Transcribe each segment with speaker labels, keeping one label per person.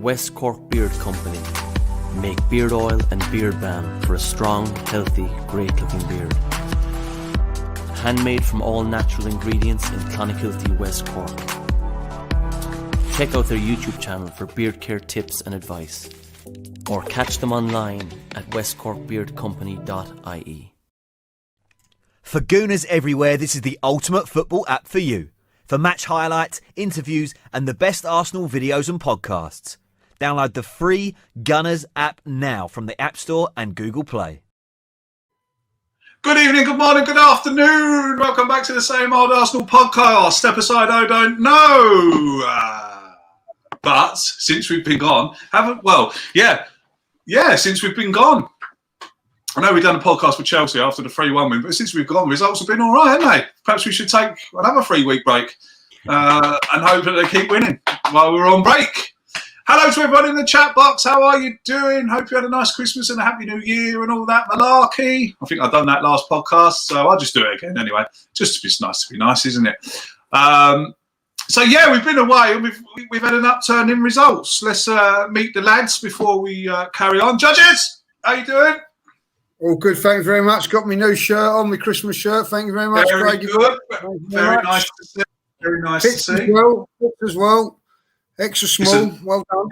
Speaker 1: West Cork Beard Company make beard oil and beard balm for a strong, healthy, great-looking beard. Handmade from all natural ingredients in Clonakilty, West Cork. Check out their YouTube channel for beard care tips and advice, or catch them online at westcorkbeardcompany.ie.
Speaker 2: For Gooners everywhere, this is the ultimate football app for you. For match highlights, interviews, and the best Arsenal videos and podcasts. Download the free Gunners app now from the App Store and Google Play.
Speaker 3: Good evening, good morning, good afternoon. Welcome back to the Same Old Arsenal podcast, episode I Don't Know. But since we've been gone, since we've been gone. I know we've done a podcast with Chelsea after the 3-1 win, but since we've gone, results have been all right, haven't they? Perhaps we should take another 3-week break and hope that they keep winning while we're on break. Hello to everyone in the chat box. How are you doing? Hope you had a nice Christmas and a Happy New Year and all that malarkey. I think I've done that last podcast, so I'll just do it again anyway. Just it's nice to be nice, isn't it? We've been away and we've had an upturn in results. Let's meet the lads before we carry on. Judges, how you doing?
Speaker 4: All good, thanks very much. Got my new shirt on, my Christmas shirt. Thank you very much.
Speaker 3: Very good. Very nice to see. Very nice to see.
Speaker 4: Fits as well. Extra small. Well done.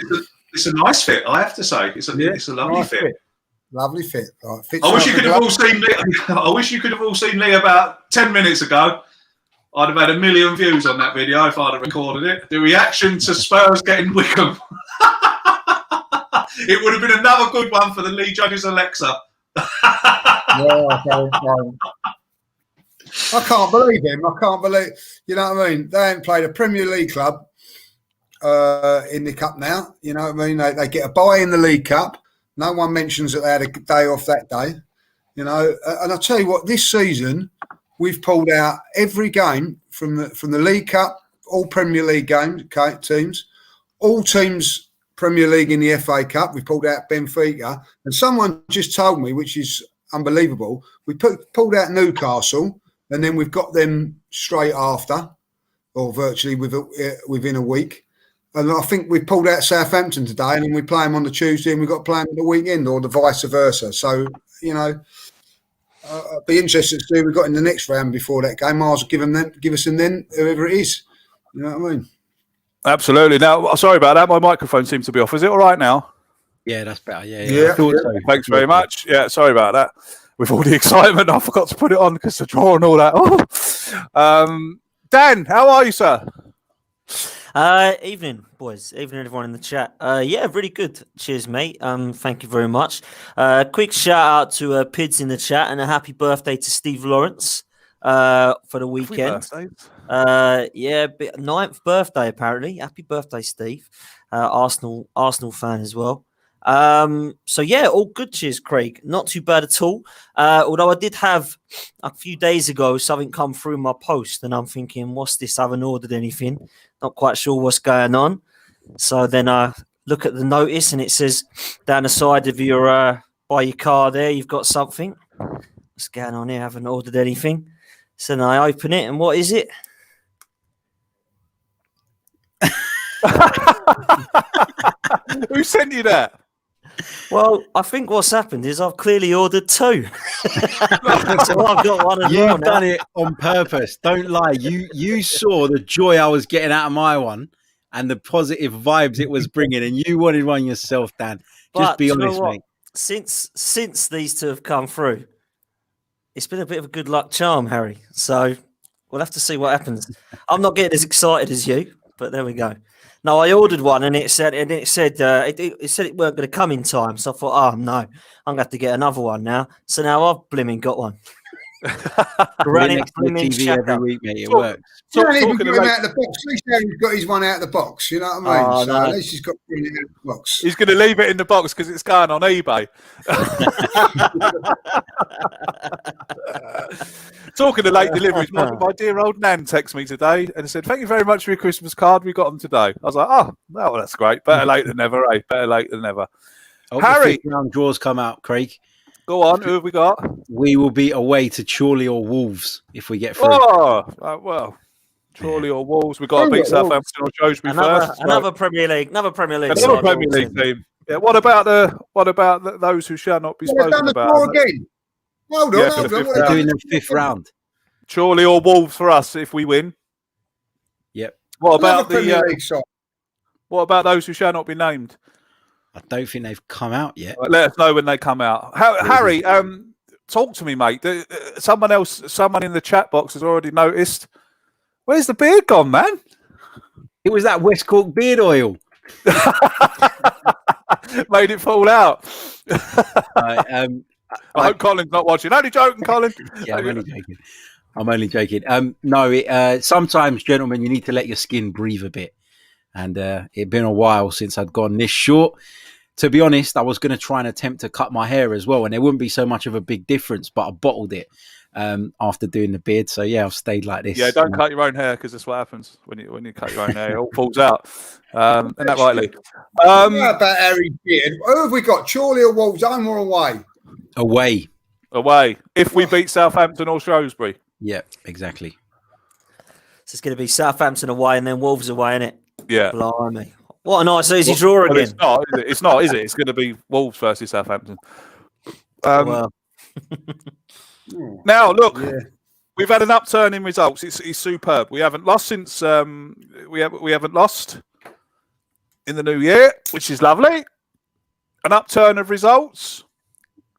Speaker 3: It's a nice fit, I have to say. It's a lovely nice fit.
Speaker 4: Lovely fit. Right,
Speaker 3: I wish you could have all seen Lee. I wish you could have all seen Lee about 10 minutes ago. I'd have had 1 million views on that video if I'd have recorded it. The reaction to Spurs getting Wickham. It would have been another good one for the Lee Judges Alexa.
Speaker 4: I can't believe him. You know what I mean? They ain't played a Premier League club in the cup now. You know what I mean? They get a bye in the League Cup. No one mentions that they had a day off that day. You know, and I'll tell you what, this season we've pulled out every game from the League Cup, all Premier League teams, all teams Premier League in the FA Cup. We pulled out Benfica, and someone just told me, which is unbelievable, we pulled out Newcastle, and then we've got them straight after, or virtually within a week. And I think we pulled out Southampton today, and then we play them on the Tuesday, and we've got to play them on the weekend, or the vice versa. So, you know, I'd be interested to see who we got in the next round before that game. Might as well give us them then, whoever it is. You know what I mean?
Speaker 5: Absolutely. Now, sorry about that. My microphone seems to be off. Is it all right now?
Speaker 6: Yeah, that's better. Yeah.
Speaker 5: I thought so. Thanks very much. Yeah, sorry about that. With all the excitement, I forgot to put it on because the draw and all that. Dan, how are you, sir?
Speaker 1: Evening, boys. Evening, everyone in the chat. Really good. Cheers, mate. Thank you very much. Quick shout out to Pids in the chat and a happy birthday to Steve Lawrence for the weekend. 9th birthday apparently. Happy birthday, Steve. Arsenal fan as well. All good. Cheers, Craig. Not too bad at all. Although I did have a few days ago something come through my post, and I'm thinking, what's this? I haven't ordered anything. Not quite sure what's going on. So then I look at the notice, and it says down the side of your by your car there, you've got something. What's going on here? I haven't ordered anything. So then I open it, and what is it?
Speaker 5: Who sent you that?
Speaker 1: Well, I think what's happened is I've clearly ordered 2. So I've got one as well.
Speaker 6: You've done it on purpose. Don't lie. You saw the joy I was getting out of my one and the positive vibes it was bringing, and you wanted one yourself, Dan. Just be honest, mate.
Speaker 1: Since these 2 have come through, it's been a bit of a good luck charm, Harry. So we'll have to see what happens. I'm not getting as excited as you, but there we go. No, I ordered one, and it said it weren't going to come in time. So I thought, oh no, I'm going to have to get another one now. So now I've blimmin' got one.
Speaker 6: Running next to the TV every week, mate. It works.
Speaker 4: You don't even get him out of the box. At least he's got his one out of the box. You know what I mean? At least he's got it in the box.
Speaker 5: He's going to leave it in the box because it's going on eBay. Talking of late deliveries, my dear old Nan texted me today and said, "Thank you very much for your Christmas card. We got them today." I was like, "Oh, well, that's great. Better late than never, eh? Better late than never." Harry,
Speaker 6: the 5th round draws come out, Craig.
Speaker 5: Go on. Who have we got?
Speaker 6: We will be away to Chorley or Wolves if we get through.
Speaker 5: Oh, well, Chorley or Wolves. We've got to beat Southampton or Shrewsbury first.
Speaker 1: Another Premier League
Speaker 5: Another Premier League team. Yeah. What about those who shall not be
Speaker 4: Well, they've
Speaker 5: spoken
Speaker 4: done the
Speaker 5: about?
Speaker 4: draw again. Hold on,
Speaker 5: Yeah,
Speaker 4: hold on.
Speaker 6: They're doing the 5th round.
Speaker 5: Chorley or Wolves for us if we win.
Speaker 6: Yep.
Speaker 5: What about
Speaker 4: Premier League side?
Speaker 5: What about those who shall not be named?
Speaker 6: I don't think they've come out yet.
Speaker 5: Let us know when they come out. Harry, talk to me, mate. Someone in the chat box has already noticed. Where's the beard gone, man?
Speaker 6: It was that West Cork beard oil.
Speaker 5: Made it fall out.
Speaker 6: I
Speaker 5: hope Colin's not watching. Only joking, Colin.
Speaker 6: Yeah, I'm only joking. No, sometimes, gentlemen, you need to let your skin breathe a bit. And it'd been a while since I'd gone this short. To be honest, I was going to try and attempt to cut my hair as well, and there wouldn't be so much of a big difference, but I bottled it after doing the beard. So, yeah, I've stayed like this.
Speaker 5: Yeah, don't cut your own hair because that's what happens when you cut your own hair. It all falls out. Isn't that right, Lee?
Speaker 4: What about Harry's beard? Who have we got? Chorley or Wolves, home or away?
Speaker 6: Away.
Speaker 5: If we beat Southampton or Shrewsbury.
Speaker 6: Yeah, exactly.
Speaker 1: So it's going to be Southampton away and then Wolves away, innit?
Speaker 5: Yeah.
Speaker 1: Blimey. What a nice easy draw again.
Speaker 5: It's not, is it? It's going to be Wolves versus Southampton. Now, look, we've had an upturn in results. It's superb. We haven't lost since we haven't lost in the new year, which is lovely. An upturn of results.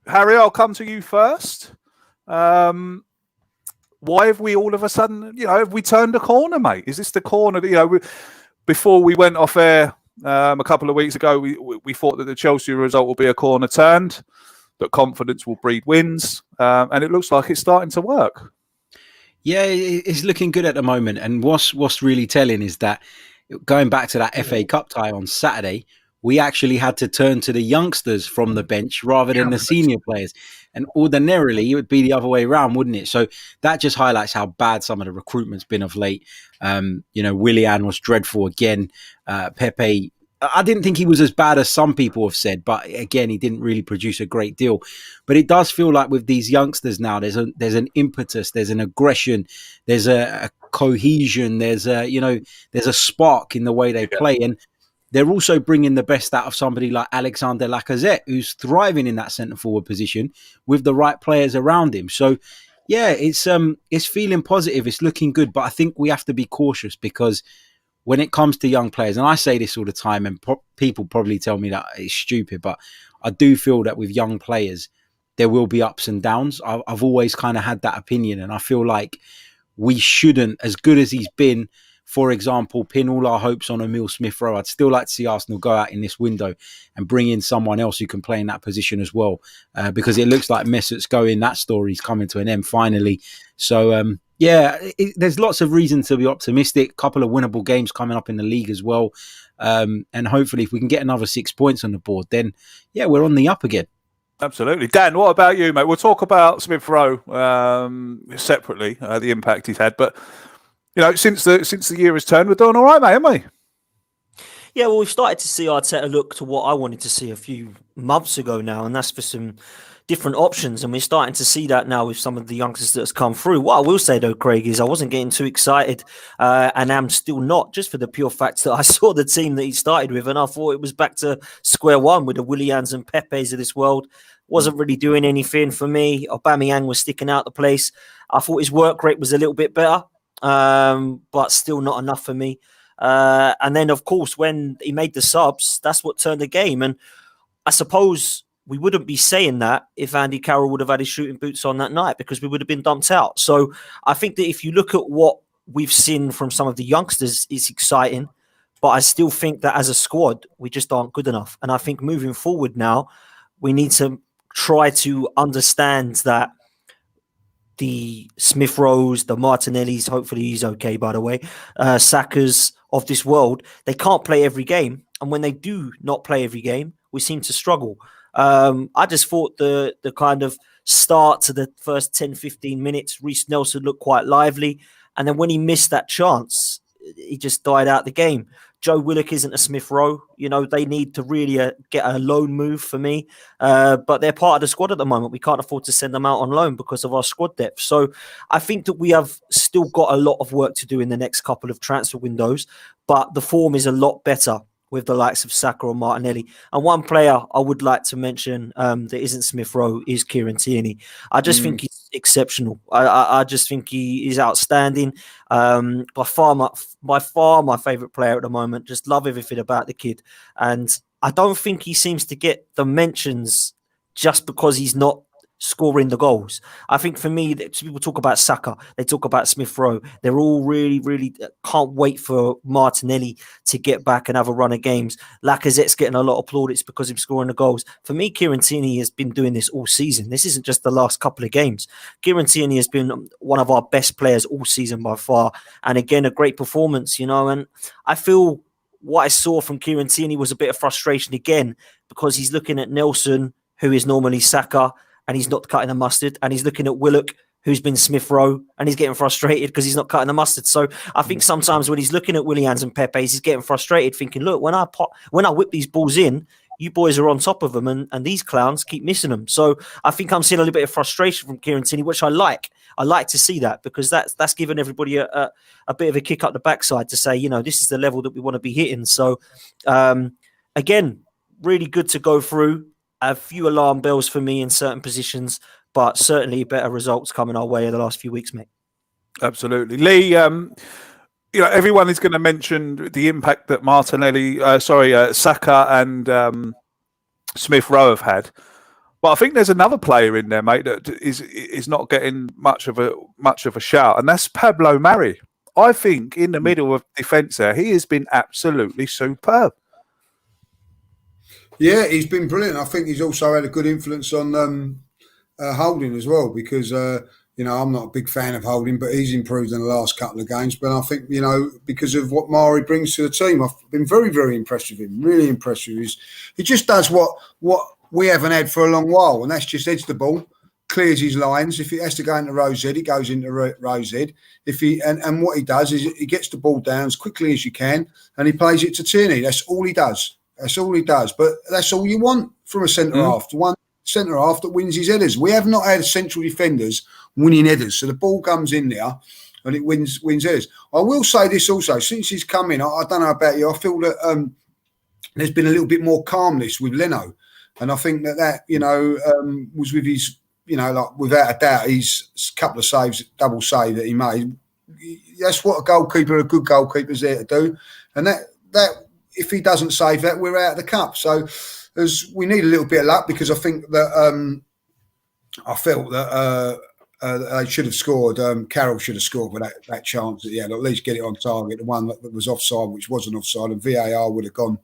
Speaker 5: Harry, I'll come to you first. Why have we all of a sudden, have we turned a corner, mate? Is this the corner that, before we went off air a couple of weeks ago, we thought that the Chelsea result will be a corner turned, that confidence will breed wins, and it looks like it's starting to work.
Speaker 6: Yeah, it's looking good at the moment. And what's really telling is that going back to that FA Cup tie on Saturday, we actually had to turn to the youngsters from the bench rather than the senior players. And ordinarily, it would be the other way around, wouldn't it? So that just highlights how bad some of the recruitment's been of late. Willian was dreadful again. Pepe, I didn't think he was as bad as some people have said, but again, he didn't really produce a great deal. But it does feel like with these youngsters now, there's an impetus, there's an aggression, there's a cohesion, there's a spark in the way they play. And they're also bringing the best out of somebody like Alexander Lacazette, who's thriving in that centre-forward position with the right players around him. So, yeah, it's feeling positive. It's looking good. But I think we have to be cautious because when it comes to young players, and I say this all the time, and people probably tell me that it's stupid, but I do feel that with young players, there will be ups and downs. I've always kind of had that opinion, and I feel like we shouldn't, as good as he's been, for example, pin all our hopes on Emile Smith Rowe. I'd still like to see Arsenal go out in this window and bring in someone else who can play in that position as well, because it looks like Mesut's going. That story's coming to an end finally. So, there's lots of reason to be optimistic. A couple of winnable games coming up in the league as well. And hopefully if we can get another 6 points on the board, then, yeah, we're on the up again.
Speaker 5: Absolutely. Dan, what about you, mate? We'll talk about Smith Rowe separately, the impact he's had. But, since the year has turned, we're doing all right, mate, haven't we?
Speaker 1: Yeah, well, we've started to see Arteta look to what I wanted to see a few months ago now, and that's for some different options. And we're starting to see that now with some of the youngsters that has come through. What I will say, though, Craig, is I wasn't getting too excited, and I'm still not, just for the pure fact that I saw the team that he started with, and I thought it was back to square one with the Willians and Pepes of this world. Wasn't really doing anything for me. Aubameyang was sticking out the place. I thought his work rate was a little bit better, but still not enough for me. And then, of course, when he made the subs, that's what turned the game. And I suppose we wouldn't be saying that if Andy Carroll would have had his shooting boots on that night, because we would have been dumped out. So I think that if you look at what we've seen from some of the youngsters, it's exciting. But I still think that as a squad, we just aren't good enough. And I think moving forward now, we need to try to understand that the Smith Rowes, the Martinellis, hopefully he's okay, by the way, Sakas of this world, they can't play every game. And when they do not play every game, we seem to struggle. I just thought the kind of start to the first 10, 15 minutes, Reece Nelson looked quite lively. And then when he missed that chance, he just died out the game. Joe Willock isn't a Smith Rowe. You know, they need to really get a loan move for me. But they're part of the squad at the moment. We can't afford to send them out on loan because of our squad depth. So I think that we have still got a lot of work to do in the next couple of transfer windows. But the form is a lot better with the likes of Saka or Martinelli. And one player I would like to mention that isn't Smith Rowe is Kieran Tierney. I just think he's exceptional. I just think he is outstanding. By far my favourite player at the moment. Just love everything about the kid. And I don't think he seems to get the mentions just because he's not scoring the goals. I think for me, people talk about Saka, they talk about Smith Rowe. They're all really can't wait for Martinelli to get back and have a run of games. Lacazette's getting a lot of plaudits because he's scoring the goals. For me, Kieran Tierney has been doing this all season. This isn't just the last couple of games. Kieran Tierney has been one of our best players all season by far. And again, a great performance, you know, and I feel what I saw from Kieran Tierney was a bit of frustration again because he's looking at Nelson, who is normally Saka, and he's not cutting the mustard. And he's looking at Willock, who's been Smith Rowe, and he's getting frustrated because he's not cutting the mustard. So I think sometimes when he's looking at Willians and Pepe's, he's getting frustrated, thinking, look, when I whip these balls in, you boys are on top of them, and these clowns keep missing them. So I think I'm seeing a little bit of frustration from Kieran Tierney, which I like. I like to see that because that's given everybody a bit of a kick up the backside to say, you know, this is the level that we want to be hitting. So again, really good to go through. A few alarm bells for me in certain positions, but certainly better results coming our way in the last few weeks, mate.
Speaker 5: Absolutely. Lee, you know, everyone is going to mention the impact that Saka and Smith Rowe have had. But I think there's another player in there, mate, that is not getting much of a shout, and that's Pablo Mari. I think in the middle of defence there, he has been absolutely superb.
Speaker 4: Yeah, he's been brilliant. I think he's also had a good influence on Holding as well because, you know, I'm not a big fan of Holding, but he's improved in the last couple of games. But I think, you know, because of what Mari brings to the team, I've been very, very impressed with him, really impressed with him. He just does what we haven't had for a long while, and that's just heads the ball, clears his lines. If he has to go into row Z, he goes into row Z. And what he does is he gets the ball down as quickly as you can, and he plays it to Tierney. That's all he does. That's all he does. But that's all you want from a centre-half. One centre-half that wins his headers. We have not had central defenders winning headers. So the ball comes in there and it wins headers. I will say this also. Since he's come in, I don't know about you, I feel that there's been a little bit more calmness with Leno. And I think that you know, was with his, you know, like without a doubt, his couple of saves, double save that he made. That's what a good goalkeeper's there to do. And that if he doesn't save that, we're out of the cup. So as we need a little bit of luck because I think that I felt that they should have scored. Carroll should have scored with that chance that he had, at least get it on target. The one that was offside, which wasn't offside, and VAR would have gone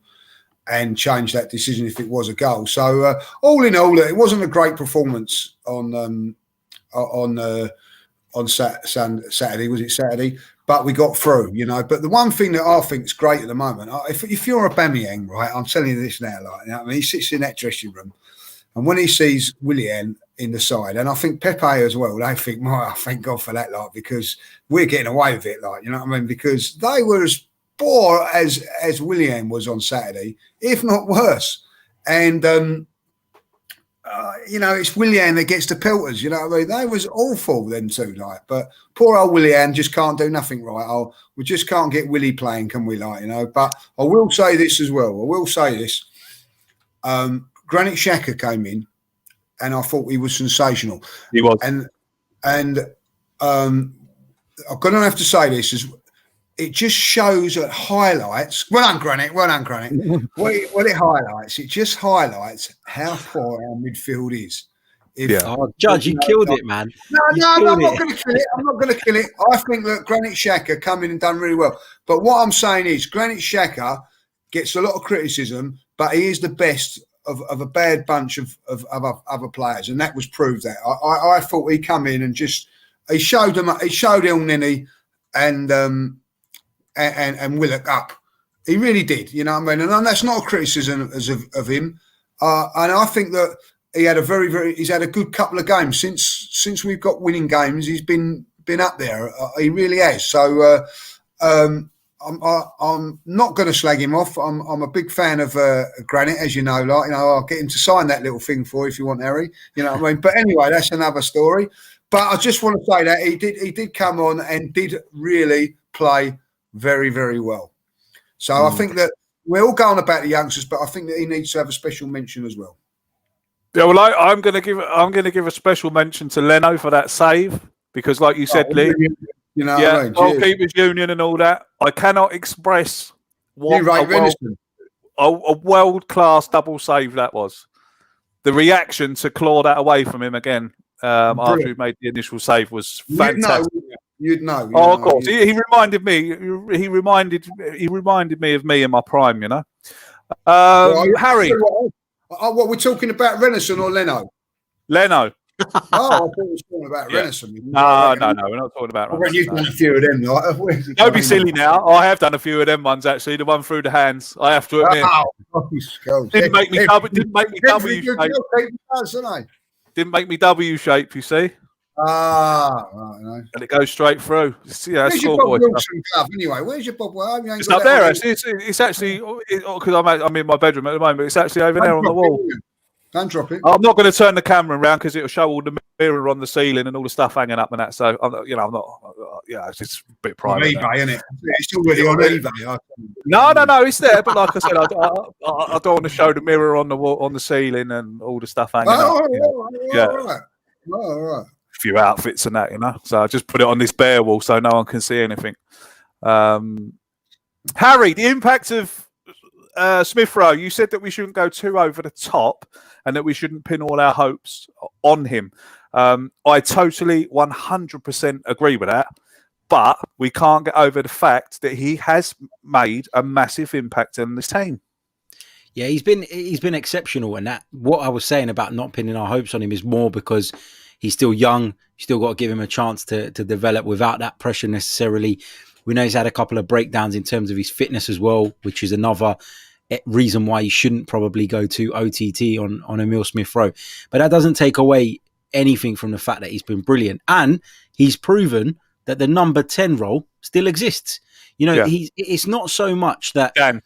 Speaker 4: and changed that decision if it was a goal. So all in all, it wasn't a great performance on Saturday. Was it Saturday? But we got through, you know. But the one thing that I think is great at the moment, if you're a Aubameyang, right, I'm telling you this now, like, you know, I mean, he sits in that dressing room, and when he sees Willian in the side, and I think Pepe as well, they think, "My, thank God for that," like, because we're getting away with it, like, you know what I mean? Because they were as poor as Willian was on Saturday, if not worse, and. You know, it's Willian that gets the pelters, you know what I mean? They was awful, them two, like. But poor old Willian just can't do nothing right. We just can't get Willie playing, can we, like, you know? But I will say this as well. Granit Xhaka came in, and I thought he was sensational.
Speaker 5: He was.
Speaker 4: And I'm going to have to say this as it just shows at highlights. Well done, Granit. What it highlights, it just highlights how poor our midfield is.
Speaker 6: Judge, you killed it, man.
Speaker 4: No, I'm not going to kill it. I think that Granit Xhaka come in and done really well. But what I'm saying is Granit Xhaka gets a lot of criticism, but he is the best of a bad bunch of other players, and that was proved that. I thought he come in and just he showed El Nini and Willock up. He really did, you know what I mean? And that's not a criticism of him. And I think that he had he's had a good couple of games since we've got winning games. He's been up there. He really has. So I'm not going to slag him off. I'm a big fan of Granit, as you know. Like, I'll get him to sign that little thing for you if you want, Harry. You know what I mean? But anyway, that's another story. But I just want to say that he did come on and did really play very, very well. So I think that we're all going about the youngsters, but I think that he needs to have a special mention as well.
Speaker 5: Yeah, well, I'm going to give a special mention to Leno for that save because, like you said, Lee.
Speaker 4: You know,
Speaker 5: yeah,
Speaker 4: what I mean?
Speaker 5: goalkeepers union and all that. I cannot express what a world-class double save that was. The reaction to claw that away from him again after he made the initial save was fantastic.
Speaker 4: You'd know.
Speaker 5: Oh, of course. He reminded me. He reminded me of me in my prime. You know, Harry.
Speaker 4: What we're talking about, Renison or Leno?
Speaker 5: Leno.
Speaker 4: Oh, I thought we were talking about Renison.
Speaker 5: No, we're not talking about
Speaker 4: Renison. You've done a few of them. Like,
Speaker 5: don't be silly now. I have done a few of them ones actually. The one through the hands. I have to admit. Didn't make me W shape. Didn't make me W shape. You see.
Speaker 3: Right,
Speaker 5: and it goes straight through.
Speaker 4: Where's your Bob Wilson glove anyway? Where's your Bob?
Speaker 5: It's up there. Actually. It's actually because I'm in my bedroom at the moment. It's actually over there on the wall.
Speaker 4: Don't drop it.
Speaker 5: I'm not going to turn the camera around because it'll show all the mirror on the ceiling and all the stuff hanging up and that. So I'm not. It's just a bit private.
Speaker 4: On eBay, isn't it? It's already on eBay.
Speaker 5: No, it's there. But like I said, I don't want to show the mirror on the wall, on the ceiling, and all the stuff hanging up.
Speaker 4: All right.
Speaker 5: Few outfits and that, so I just put it on this bare wall so no one can see anything. Harry, the impact of Smith Rowe, you said that we shouldn't go too over the top and that we shouldn't pin all our hopes on him. I totally 100% agree with that, but we can't get over the fact that he has made a massive impact on this team.
Speaker 6: Yeah, he's been exceptional, and that what I was saying about not pinning our hopes on him is more because he's still young. You still got to give him a chance to develop without that pressure necessarily. We know he's had a couple of breakdowns in terms of his fitness as well, which is another reason why you shouldn't probably go to OTT on Emile Smith Rowe. But that doesn't take away anything from the fact that he's been brilliant. And he's proven that the number 10 role still exists. It's not so much that...
Speaker 5: Dan.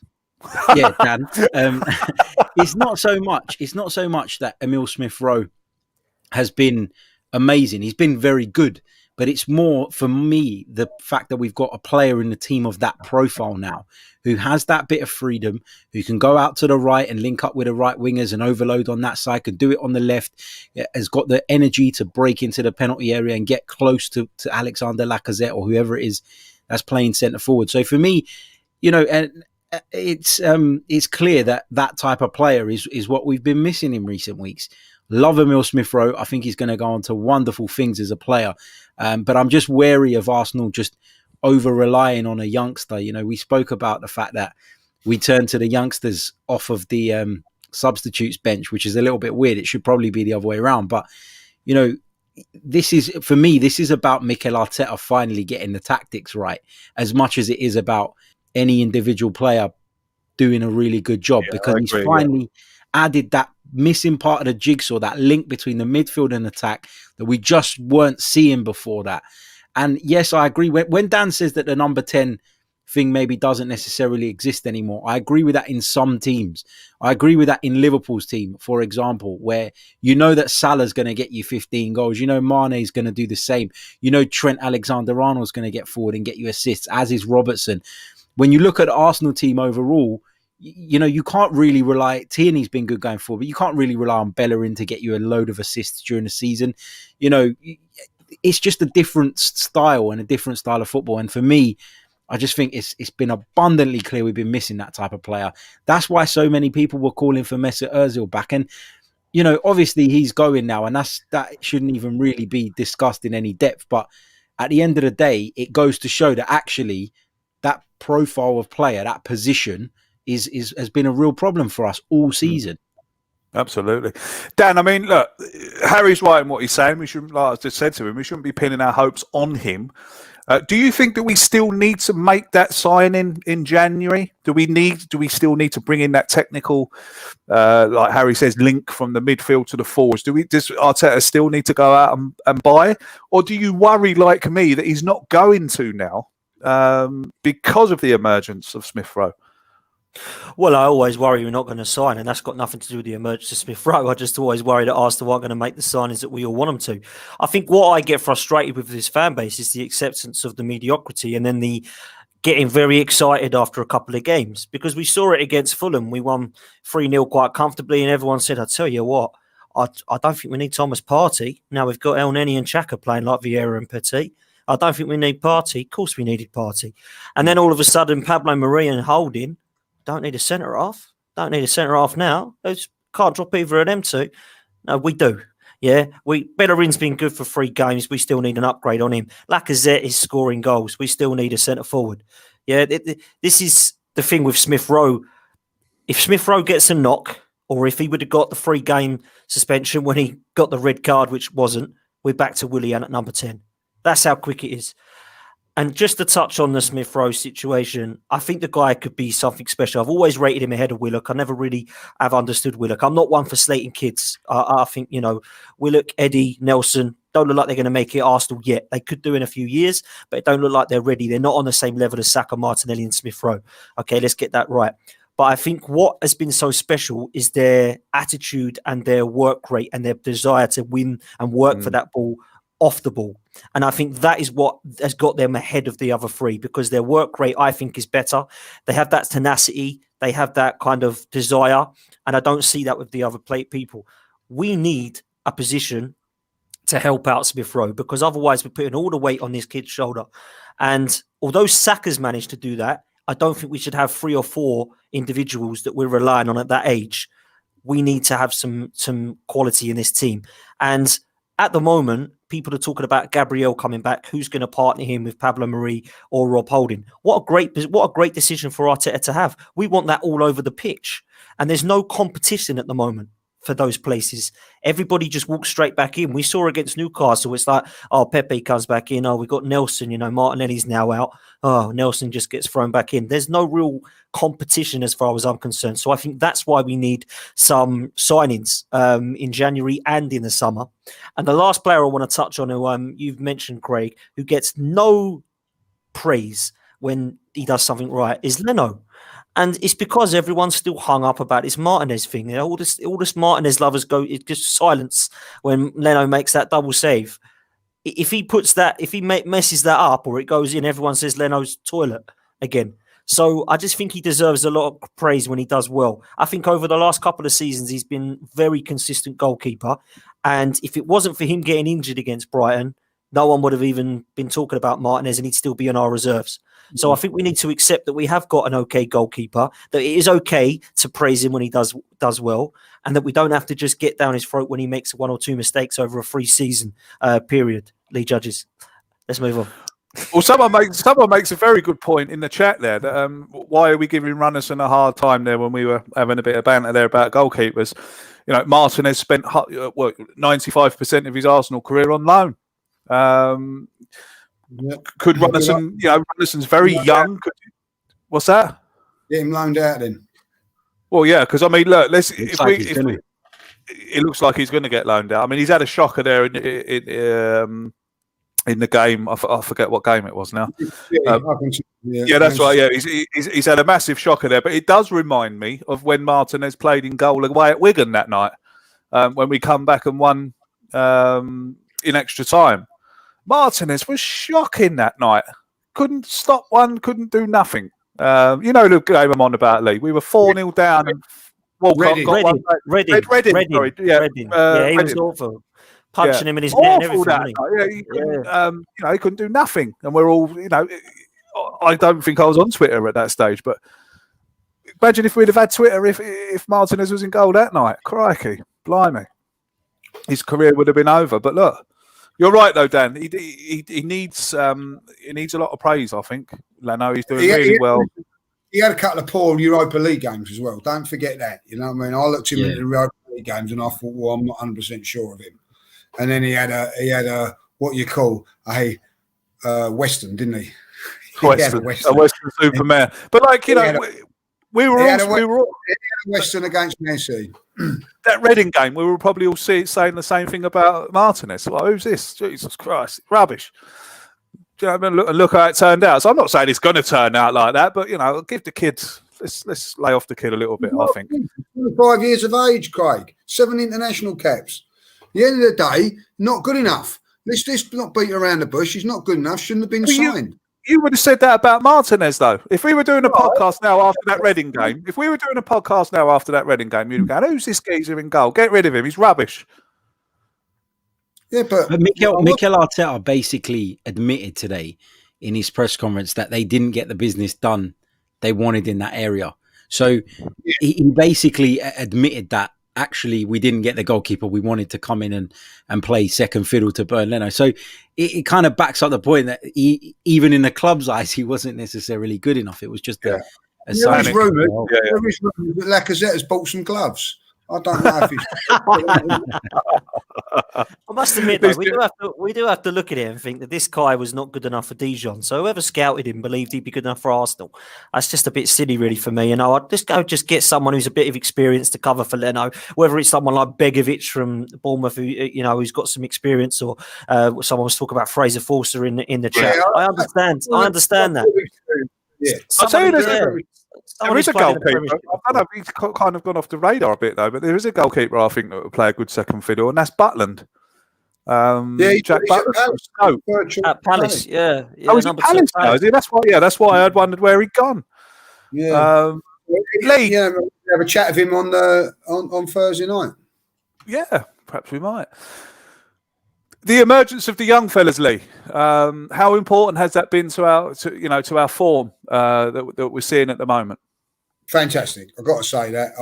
Speaker 6: Yeah, Dan. It's not so much that Emile Smith Rowe has been amazing. He's been very good, but it's more for me the fact that we've got a player in the team of that profile now who has that bit of freedom, who can go out to the right and link up with the right wingers and overload on that side, can do it on the left, has got the energy to break into the penalty area and get close to Alexander Lacazette or whoever it is that's playing centre forward. So for me, it's clear that type of player is what we've been missing in recent weeks. Love Emile Smith Rowe. I think he's going to go on to wonderful things as a player. But I'm just wary of Arsenal just over-relying on a youngster. We spoke about the fact that we turned to the youngsters off of the substitutes bench, which is a little bit weird. It should probably be the other way around. But, this is about Mikel Arteta finally getting the tactics right, as much as it is about any individual player doing a really good job, because he's finally added that missing part of the jigsaw, that link between the midfield and attack that we just weren't seeing before that. And yes, I agree. When Dan says that the number 10 thing maybe doesn't necessarily exist anymore, I agree with that in some teams. I agree with that in Liverpool's team, for example, where that Salah's going to get you 15 goals. Mane's going to do the same. Trent Alexander-Arnold's going to get forward and get you assists, as is Robertson. When you look at the Arsenal team overall, you can't really rely. Tierney's been good going forward, but you can't really rely on Bellerin to get you a load of assists during the season. It's just a different style and a different style of football. And for me, I just think it's been abundantly clear we've been missing that type of player. That's why so many people were calling for Mesut Ozil back. And obviously he's going now, and that shouldn't even really be discussed in any depth. But at the end of the day, it goes to show that actually that profile of player, that position, has been a real problem for us all season.
Speaker 5: Absolutely. Dan, I mean, look, Harry's right in what he's saying. We shouldn't, like I just said to him, we shouldn't be pinning our hopes on him. Do you think that we still need to make that signing in January? Do we still need to bring in that technical, like Harry says, link from the midfield to the forwards? Does Arteta still need to go out and buy? Or do you worry, like me, that he's not going to now because of the emergence of Smith Rowe?
Speaker 1: Well, I always worry we're not going to sign, and that's got nothing to do with the emergence of Smith Rowe. I just always worry that Arsenal aren't going to make the signings that we all want them to. I think what I get frustrated with this fan base is the acceptance of the mediocrity and then the getting very excited after a couple of games, because we saw it against Fulham. We won 3-0 quite comfortably, and everyone said, I tell you what, I don't think we need Thomas Partey. Now we've got El Neni and Xhaka playing like Vieira and Petit. I don't think we need Partey. Of course we needed Partey. And then all of a sudden, Pablo Mari and Holding don't need a centre-half. Don't need a centre-half now. Those can't drop either of them two. No, we do. Yeah, Bellerin's been good for 3 games. We still need an upgrade on him. Lacazette is scoring goals. We still need a centre-forward. Yeah, this is the thing with Smith Rowe. If Smith Rowe gets a knock, or if he would have got the 3-game suspension when he got the red card, which wasn't, we're back to Willian at number 10. That's how quick it is. And just to touch on the Smith Rowe situation, I think the guy could be something special. I've always rated him ahead of Willock. I never really have understood Willock. I'm not one for slating kids. I think, Willock, Eddie, Nelson don't look like they're going to make it Arsenal yet. They could do in a few years, but it don't look like they're ready. They're not on the same level as Saka, Martinelli and Smith Rowe. Okay, let's get that right. But I think what has been so special is their attitude and their work rate and their desire to win and work for that ball off the ball. And I think that is what has got them ahead of the other 3, because their work rate, I think, is better. They have that tenacity. They have that kind of desire. And I don't see that with the other people. We need a position to help out Smith Rowe, because otherwise we're putting all the weight on this kid's shoulder. And although Saka's managed to do that, I don't think we should have 3 or 4 individuals that we're relying on at that age. We need to have some quality in this team. And at the moment, people are talking about Gabriel coming back. Who's going to partner him with Pablo Mari or Rob Holding? What a great decision for Arteta to have. We want that all over the pitch. And there's no competition at the moment for those places. Everybody just walks straight back in. We saw against Newcastle, it's like, oh, Pepe comes back in. Oh, we've got Nelson, Martinelli's now out. Oh, Nelson just gets thrown back in. There's no real competition as far as I'm concerned. So I think that's why we need some signings in January and in the summer. And the last player I want to touch on, who you've mentioned, Craig, who gets no praise when he does something right, is Leno. And it's because everyone's still hung up about this Martinez thing. All this Martinez lovers go, it's just silence when Leno makes that double save. If he messes that up or it goes in, everyone says Leno's toilet again. So I just think he deserves a lot of praise when he does well. I think over the last couple of seasons, he's been very consistent goalkeeper. And if it wasn't for him getting injured against Brighton, no one would have even been talking about Martinez and he'd still be on our reserves. So I think we need to accept that we have got an okay goalkeeper, that it is okay to praise him when he does well, and that we don't have to just get down his throat when he makes 1 or 2 mistakes over a 3-season period. Lee Judges. Let's move on.
Speaker 5: Well, someone makes a very good point in the chat there. That why are we giving Runnison a hard time there when we were having a bit of banter there about goalkeepers? Martinez spent 95% of his Arsenal career on loan. Could Runnison? Runnison's very young. What's that?
Speaker 4: Get him loaned out then.
Speaker 5: Well, yeah, because I mean, look, it looks like he's going to get loaned out. I mean, he's had a shocker there in the game. I forget what game it was now. Yeah, that's right. Yeah, he's had a massive shocker there. But it does remind me of when Martinez played in goal away at Wigan that night, when we come back and won in extra time. Martinez was shocking that night. Couldn't stop one, couldn't do nothing. The game I'm on about, Lee. We were 4-0 down and Walcott got one back. Reading.
Speaker 1: He was awful. Punching him in his net and everything.
Speaker 5: He couldn't do nothing. And we're all, I don't think I was on Twitter at that stage, but imagine if we'd have had Twitter if Martinez was in goal that night. Crikey, blimey. His career would have been over. But look, you're right though, Dan. He needs a lot of praise. I think Leno, he's doing really well.
Speaker 4: He had a couple of poor Europa League games as well. Don't forget that. You know what I mean? I looked at him in the Europa League games and I thought, well, I'm not 100% sure of him. And then he had a what you call a Western, didn't he?
Speaker 5: A Western Superman. But we were all
Speaker 4: Western against Man City.
Speaker 5: That Reading game, we were probably all saying the same thing about Martinez. Like, who's this? Jesus Christ, rubbish. Do you know what I mean? Look how it turned out. So I'm not saying it's going to turn out like that, but give the kids. Let's lay off the kid a little bit. I think
Speaker 4: 5 years of age, Craig, 7 international caps. At the end of the day, not good enough. Let's not beat around the bush. He's not good enough. Shouldn't have been signed.
Speaker 5: You would have said that about Martinez, though. If we were doing a podcast now after that Reading game, you'd have gone, "Who's this geezer in goal? Get rid of him. He's rubbish."
Speaker 4: Yeah, but
Speaker 6: Mikel Arteta basically admitted today in his press conference that they didn't get the business done they wanted in that area. So he basically admitted that actually we didn't get the goalkeeper we wanted to come in and play second fiddle to Bernd Leno. So it kind of backs up the point that even in the club's eyes, he wasn't necessarily good enough. It was just a
Speaker 4: sign. There is rumours that Lacazette has bought some gloves. I don't know if he's...
Speaker 1: I must admit, though, we do have to look at it and think that this guy was not good enough for Dijon. So whoever scouted him believed he'd be good enough for Arsenal. That's just a bit silly, really, for me. I'd just get someone who's a bit of experience to cover for Leno, whether it's someone like Begovic from Bournemouth, who's got some experience, or someone was talking about Fraser Forster in the chat. I understand that.
Speaker 4: Yeah,
Speaker 5: I'll tell you there is a goalkeeper. I don't know, he's kind of gone off the radar a bit, though, but there is a goalkeeper I think that would play a good second fiddle, and that's Butland. Jack Butland
Speaker 1: at Palace. Yeah.
Speaker 5: He's at Palace now, is he? That's why I'd wondered where he'd gone.
Speaker 4: Yeah. Lee, have a chat with him on Thursday night.
Speaker 5: Yeah, perhaps we might. The emergence of the young fellas, Lee. How important has that been to our form that we're seeing at the moment?
Speaker 4: Fantastic. I've got to say that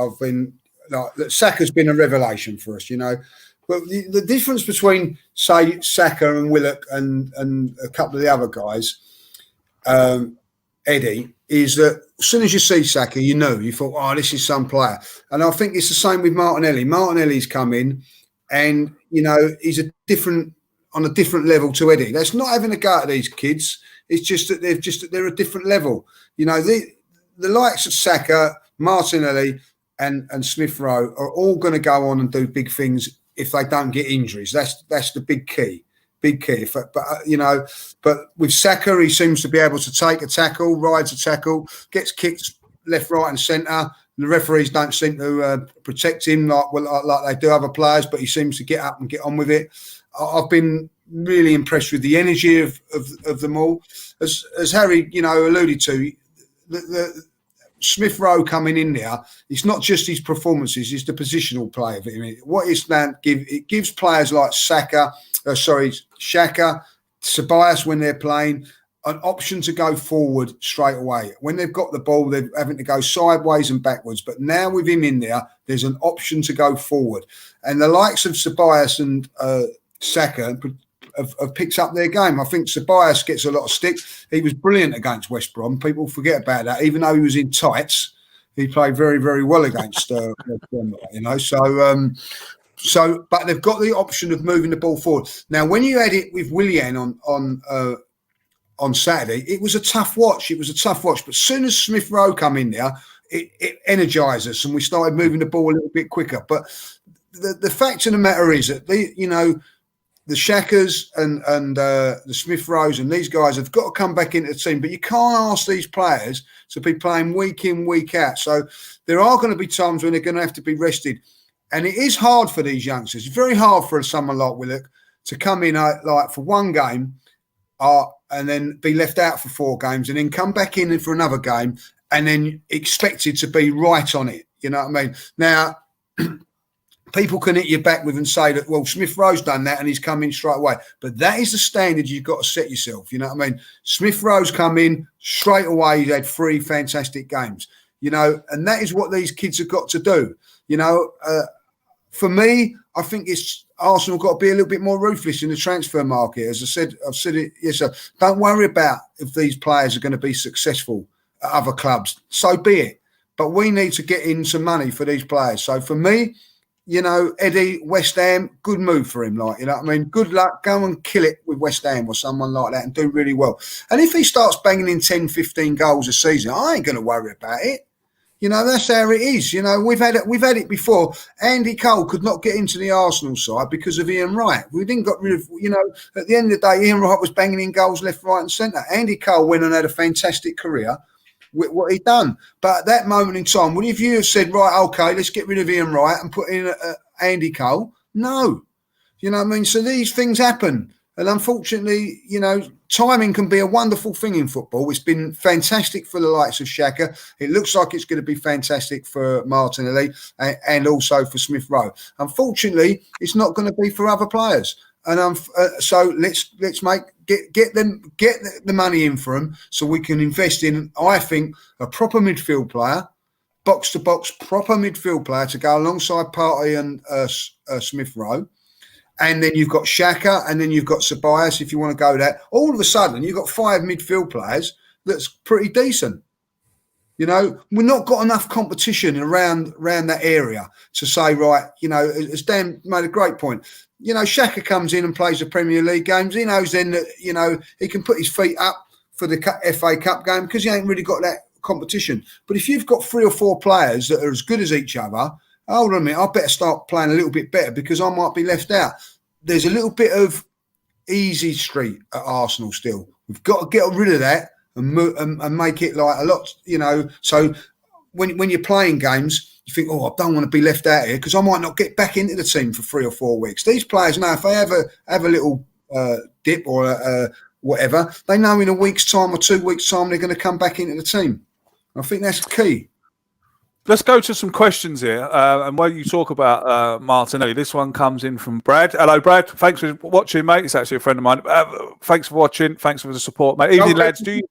Speaker 4: Saka's been a revelation for us. But the difference between say Saka and Willock and a couple of the other guys, Eddie, is that as soon as you see Saka, you thought, oh, this is some player. And I think it's the same with Martinelli. Martinelli's come in. And, he's on a different level to Eddie. That's not having a go at these kids. It's just that they're a different level. The likes of Saka, Martinelli and Smith Rowe are all going to go on and do big things if they don't get injuries. That's the big key. But with Saka, he seems to be able to take a tackle, rides a tackle, gets kicked left, right and centre. The referees don't seem to protect him like they do other players, but he seems to get up and get on with it. I've been really impressed with the energy of them all. As Harry, alluded to, the Smith Rowe coming in there, it's not just his performances, it's the positional play of it. What it's now it gives players like Xhaka, Ceballos when they're playing, an option to go forward straight away. When they've got the ball, they're having to go sideways and backwards. But now with him in there, there's an option to go forward. And the likes of Ceballos and Saka have picked up their game. I think Ceballos gets a lot of stick. He was brilliant against West Brom. People forget about that. Even though he was in tights, he played very, very well against West Brom. But they've got the option of moving the ball forward. Now, when you had it with Willian on Saturday, it was a tough watch. But as soon as Smith Rowe come in there, it energised us and we started moving the ball a little bit quicker. But the fact of the matter is that the Shakas and the Smith Rowes and these guys have got to come back into the team. But you can't ask these players to be playing week in, week out. So there are going to be times when they're going to have to be rested. And it is hard for these youngsters. It's very hard for someone like Willock to come in like for one game and then be left out for 4 games and then come back in for another game and then expected to be right on it. You know what I mean? Now, people can hit you back with and say that, well, Smith Rowe's done that and he's come in straight away. But that is the standard you've got to set yourself. You know what I mean? Smith Rowe's come in straight away. He's had 3 fantastic games, and that is what these kids have got to do. For me, I think it's Arsenal got to be a little bit more ruthless in the transfer market. As I said, I've said it. Yes, sir. Don't worry about if these players are going to be successful at other clubs. So be it. But we need to get in some money for these players. So for me, Eddie, West Ham, good move for him. Good luck. Go and kill it with West Ham or someone like that and do really well. And if he starts banging in 10, 15 goals a season, I ain't going to worry about it. You know, that's how it is. You know, we've had it before. Andy Cole could not get into the Arsenal side because of Ian Wright. We didn't got rid of, you know, at the end of the day, Ian Wright was banging in goals left, right and centre. Andy Cole went and had a fantastic career with what he'd done. But at that moment in time, would if you have said, right, okay, let's get rid of Ian Wright and put in Andy Cole? No. You know what I mean? So these things happen. And unfortunately, you know, timing can be a wonderful thing in football. It's been fantastic for the likes of Xhaka. It looks like it's going to be fantastic for Martinelli and also for Smith Rowe. Unfortunately, it's not going to be for other players. And so let's get the money in for them so we can invest in, I think, a proper midfield player, box to box, proper midfield player to go alongside Partey and Smith Rowe. And then you've got Xhaka, and then you've got Ceballos, if you want to go there. All of a sudden, you've got 5 midfield players that's pretty decent. You know, we've not got enough competition around that area to say, right, you know, as Dan made a great point. You know, Xhaka comes in and plays the Premier League games. He knows then that, you know, he can put his feet up for the FA Cup game because he ain't really got that competition. But if you've got 3 or 4 players that are as good as each other, hold on a minute, I better start playing a little bit better because I might be left out. There's a little bit of easy street at Arsenal still. We've got to get rid of that and make it like a lot, you know. So when you're playing games, you think, oh, I don't want to be left out here because I might not get back into the team for 3 or 4 weeks. These players know if they have a little dip or whatever, they know in a week's time or 2 weeks' time they're going to come back into the team. I think that's key.
Speaker 5: Let's go to some questions here. And while you talk about Martinelli, this one comes in from Brad. Hello, Brad. Thanks for watching, mate. It's actually a friend of mine. Thanks for watching. Thanks for the support, mate. Evening, lads. Do you...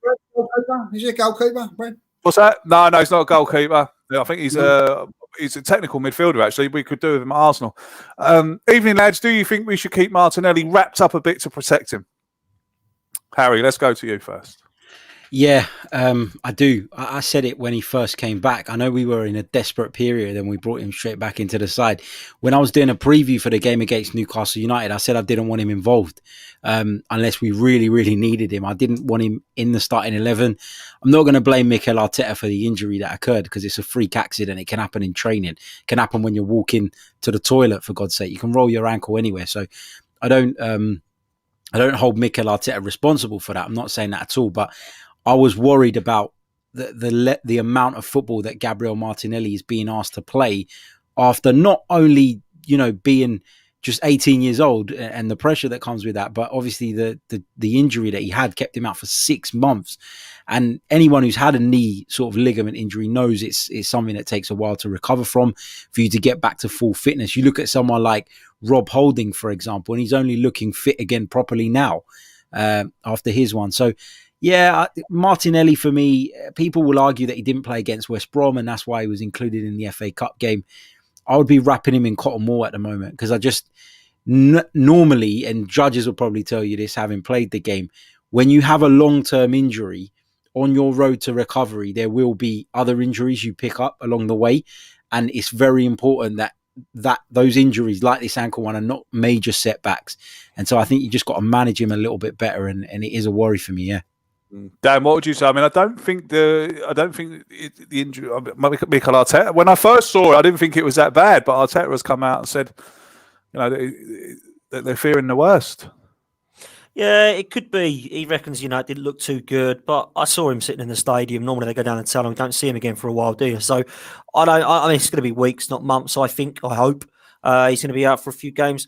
Speaker 4: Is he a goalkeeper, Brad?
Speaker 5: What's that? No, he's not a goalkeeper. I think he's a technical midfielder, actually. We could do with him at Arsenal. Evening, lads. Do you think we should keep Martinelli wrapped up a bit to protect him? Harry, let's go to you first.
Speaker 6: Yeah, I do. I said it when he first came back. I know we were in a desperate period and we brought him straight back into the side. When I was doing a preview for the game against Newcastle United, I said I didn't want him involved unless we really, really needed him. I didn't want him in the starting 11. I'm not going to blame Mikel Arteta for the injury that occurred because it's a freak accident. It can happen in training. It can happen when you're walking to the toilet, for God's sake. You can roll your ankle anywhere. So I don't hold Mikel Arteta responsible for that. I'm not saying that at all, but I was worried about the amount of football that Gabriel Martinelli is being asked to play after not only, you know, being just 18 years old and the pressure that comes with that, but obviously the injury that he had kept him out for 6 months. And anyone who's had a knee sort of ligament injury knows it's something that takes a while to recover from, for you to get back to full fitness. You look at someone like Rob Holding, for example, and he's only looking fit again properly now after his one. So, yeah, Martinelli, for me, people will argue that he didn't play against West Brom and that's why he was included in the FA Cup game. I would be wrapping him in cotton wool at the moment because I just normally, and judges will probably tell you this, having played the game, when you have a long-term injury on your road to recovery, there will be other injuries you pick up along the way. And it's very important that those injuries like this ankle one are not major setbacks. And so I think you just got to manage him a little bit better. And it is a worry for me, yeah.
Speaker 5: Dan, what would you say? I mean, I don't think the injury. Mikel Arteta. When I first saw it, I didn't think it was that bad. But Arteta has come out and said, you know, that they're fearing the worst.
Speaker 1: Yeah, it could be. He reckons, you know, it didn't look too good. But I saw him sitting in the stadium. Normally they go down and tell him, don't see him again for a while, do you? So I mean, it's going to be weeks, not months. I hope he's going to be out for a few games.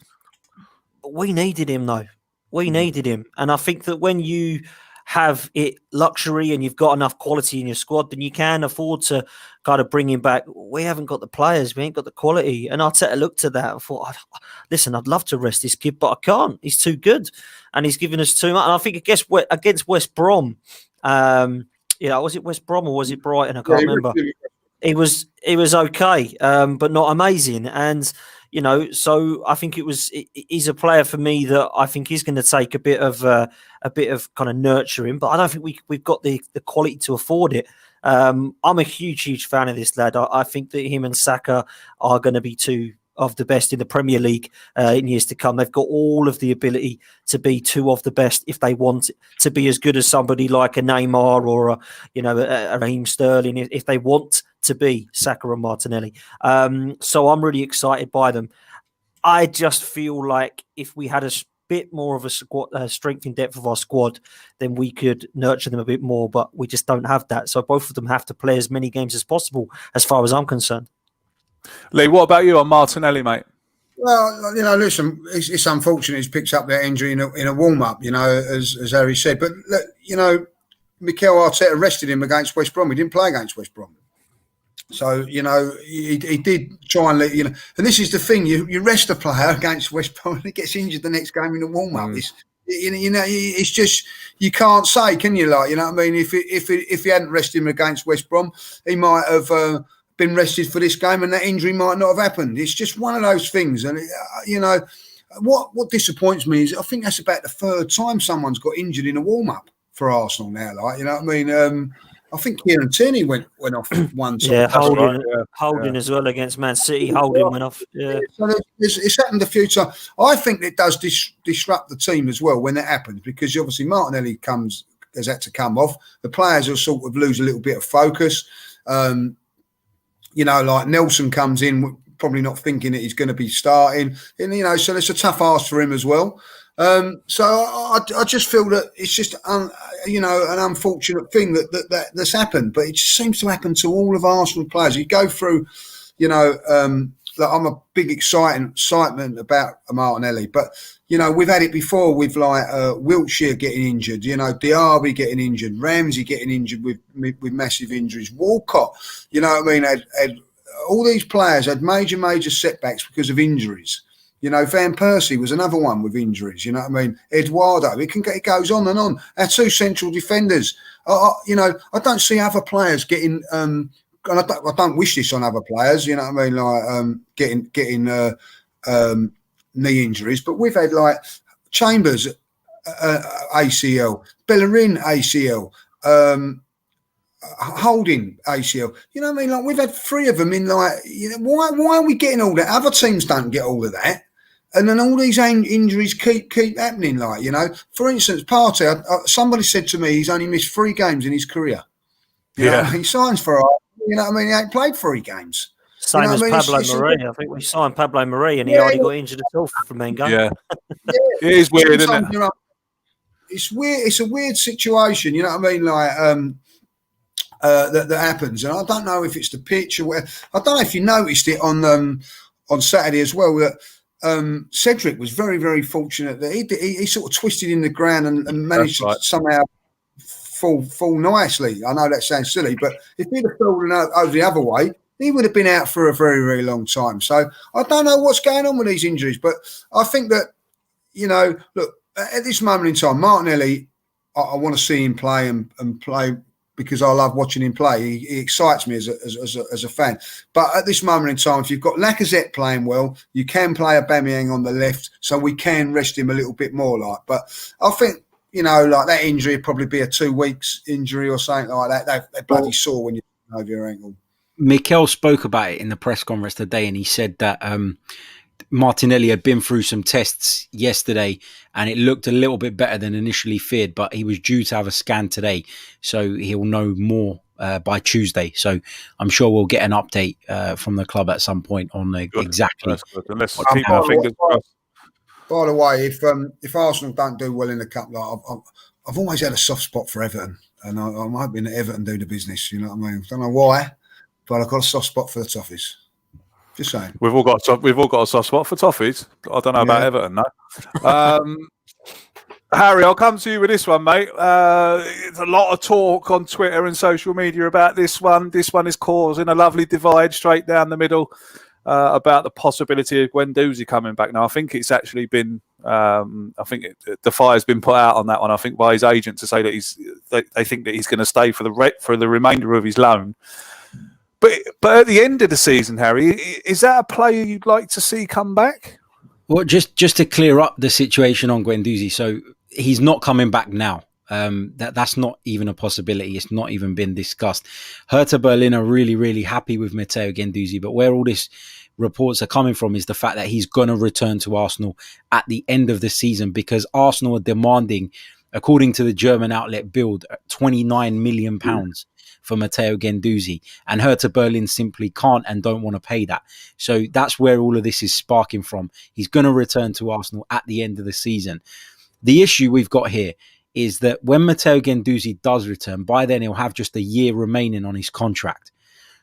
Speaker 1: But we needed him, though. We needed him, and I think that when you have it luxury and you've got enough quality in your squad, then you can afford to kind of bring him back. We haven't got the players, we ain't got the quality. And Arteta looked at that and thought, listen, I'd love to rest this kid, but I can't. He's too good. And he's given us too much. And I think against West Brom, was it West Brom or was it Brighton? I can't remember. It was okay, but not amazing. And you know, so I think he's a player for me that I think is going to take a bit of kind of nurturing, but I don't think we've got the quality to afford it. I'm a huge fan of this lad. I think that him and Saka are going to be two of the best in the Premier League in years to come. They've got all of the ability to be two of the best if they want to be as good as somebody like a Neymar or a Raheem Sterling. If they want to be Saka and Martinelli. So I'm really excited by them. I just feel like if we had a bit more of a squad, strength in depth of our squad, then we could nurture them a bit more, but we just don't have that. So both of them have to play as many games as possible, as far as I'm concerned.
Speaker 5: Lee, what about you on Martinelli, mate?
Speaker 4: Well, listen, it's unfortunate he's picked up that injury in a warm-up, as Harry said. But, Mikel Arteta rested him against West Brom. He didn't play against West Brom. So, he did try and and this is the thing, you rest a player against West Brom and he gets injured the next game in a warm-up. It's just, you can't say, can you? If he hadn't rested him against West Brom, he might have been rested for this game and that injury might not have happened. It's just one of those things. And, what disappoints me is I think that's about the third time someone's got injured in a warm-up for Arsenal now. I think Kieran Tierney went off one time.
Speaker 1: Yeah, Holding as well against Man City. Holding went off. Yeah.
Speaker 4: So it's happened a few times. I think it does disrupt the team as well when that happens, because obviously Martinelli has had to come off. The players will sort of lose a little bit of focus. Like Nelson comes in, probably not thinking that he's going to be starting. And, so it's a tough ask for him as well. So I just feel that it's just an unfortunate thing that's happened, but it just seems to happen to all of Arsenal players. You go through, I'm a big excitement about Martinelli, but we've had it before with Wiltshire getting injured, Diaby getting injured, Ramsey getting injured with massive injuries, Walcott, had all these players had major setbacks because of injuries. Van Persie was another one with injuries. Eduardo. It goes on and on. Our two central defenders. I don't see other players getting. And I don't wish this on other players. Getting knee injuries. But we've had Chambers ACL, Bellerin ACL, Holding ACL. We've had three of them in why are we getting all that? Other teams don't get all of that. And then all these injuries keep happening. For instance, Partey. Somebody said to me he's only missed 3 games in his career. He signs for He ain't played 3 games.
Speaker 1: Same as Pablo Mari. I think we signed Pablo Mari and he already got injured himself from Mengo.
Speaker 5: Yeah, it is weird, isn't it?
Speaker 4: It's weird. It's a weird situation. That happens, and I don't know if it's the pitch or where. I don't know if you noticed it on Saturday as well. That Cedric was very, very fortunate that he sort of twisted in the ground and managed to somehow fall nicely. I know that sounds silly, but if he'd have fallen over the other way, he would have been out for a very, very long time. So I don't know what's going on with these injuries, but I think that look, at this moment in time, Martinelli, I want to see him play and play, because I love watching him play. He excites me as a fan. But at this moment in time, if you've got Lacazette playing well, you can play Aubameyang on the left, so we can rest him a little bit more. But I think, that injury would probably be a 2 weeks injury or something like that. They bloody sore when you over your ankle.
Speaker 6: Mikel spoke about it in the press conference today, and he said that Martinelli had been through some tests yesterday and it looked a little bit better than initially feared, but he was due to have a scan today, so he'll know more by Tuesday. So I'm sure we'll get an update from the club at some point on exactly.
Speaker 5: Unless keep our fingers crossed.
Speaker 4: By the way, if Arsenal don't do well in the cup, I've always had a soft spot for Everton, and I'm hoping that Everton do the business. You know what I mean? I don't know why, but I've got a soft spot for the Toffees. Just saying. We've all got
Speaker 5: a soft spot for Toffees. I don't know about Everton, no. Harry, I'll come to you with this one, mate. There's a lot of talk on Twitter and social media about this one. This one is causing a lovely divide straight down the middle about the possibility of Guendouzi coming back. Now, I think it's actually been, the fire's been put out on that one, I think, by his agent to say that they think that he's going to stay for the remainder of his loan. But at the end of the season, Harry, is that a player you'd like to see come back?
Speaker 6: Well, just to clear up the situation on Guendouzi, so he's not coming back now. That's not even a possibility. It's not even been discussed. Hertha Berlin are really, really happy with Matteo Guendouzi, but where all these reports are coming from is the fact that he's going to return to Arsenal at the end of the season, because Arsenal are demanding, according to the German outlet Bild, £29 million for Matteo Guendouzi, and Hertha Berlin simply can't and don't want to pay that. So that's where all of this is sparking from. He's going to return to Arsenal at the end of the season. The issue we've got here is that when Matteo Guendouzi does return, by then he'll have just a year remaining on his contract.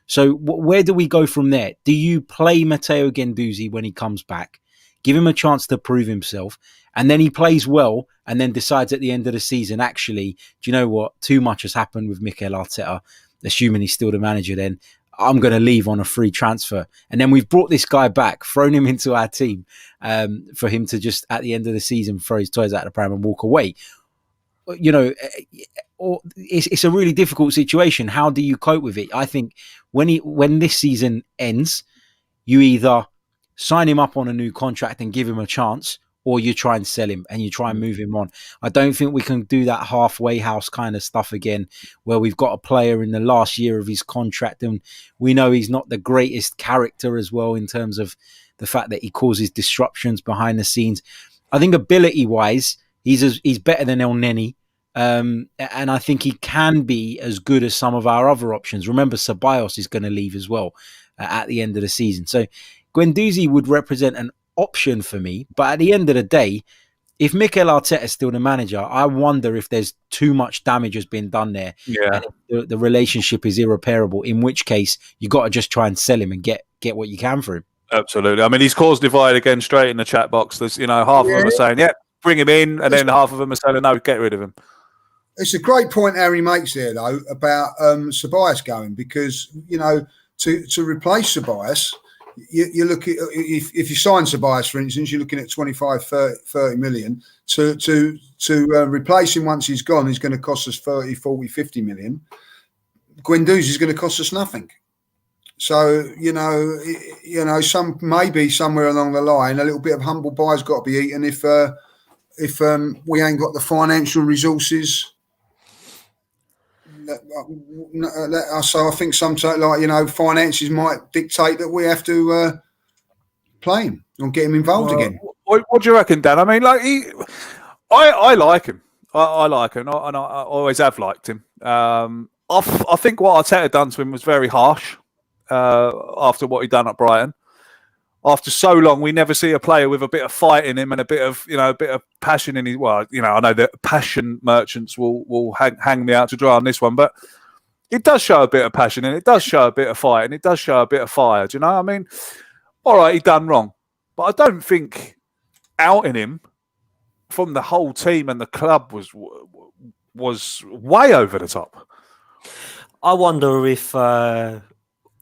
Speaker 6: So where do we go from there? Do you play Matteo Guendouzi when he comes back, give him a chance to prove himself, and then he plays well and then decides at the end of the season, actually, do you know what? Too much has happened with Mikel Arteta, assuming he's still the manager then. I'm going to leave on a free transfer. And then we've brought this guy back, thrown him into our team for him to just, at the end of the season, throw his toys out of the pram and walk away. You know, it's a really difficult situation. How do you cope with it? I think when this season ends, you either sign him up on a new contract and give him a chance, or you try and sell him and you try and move him on. I don't think we can do that halfway house kind of stuff again, where we've got a player in the last year of his contract and we know he's not the greatest character as well in terms of the fact that he causes disruptions behind the scenes. I think ability-wise, he's better than El Neni. And I think he can be as good as some of our other options. Remember, Ceballos is going to leave as well at the end of the season. So Guendouzi would represent an option for me, but at the end of the day, if Mikel Arteta is still the manager, I wonder if there's too much damage has been done there.
Speaker 5: Yeah,
Speaker 6: and the relationship is irreparable, in which case you got to just try and sell him and get what you can for him.
Speaker 5: Absolutely. I mean, he's caused divide again straight in the chat box. There's, half of them are saying, yeah, bring him in, and then half of them are saying, no, get rid of him.
Speaker 4: It's a great point Harry makes there, though, about Ceballos going, because, to replace Ceballos, you look at, if you sign Ceballos, for instance, you're looking at 25, 30 million. To replace him once he's gone is going to cost us 30, 40, 50 million. Guendouzi is going to cost us nothing. So, maybe somewhere along the line, a little bit of humble pie's got to be eaten if we ain't got the financial resources. So I think sometimes, finances might dictate that we have to play him and get him involved again.
Speaker 5: What do you reckon, Dan? I mean, I like him. I like him, and I always have liked him. I think what Arteta done to him was very harsh after what he done at Brighton. After so long, we never see a player with a bit of fight in him and a bit of passion in his. Well, I know that passion merchants will hang me out to dry on this one, but it does show a bit of passion and it does show a bit of fight and it does show a bit of fire. Do you know what I mean? All right, he done wrong, but I don't think outing him from the whole team and the club was way over the top.
Speaker 1: I wonder if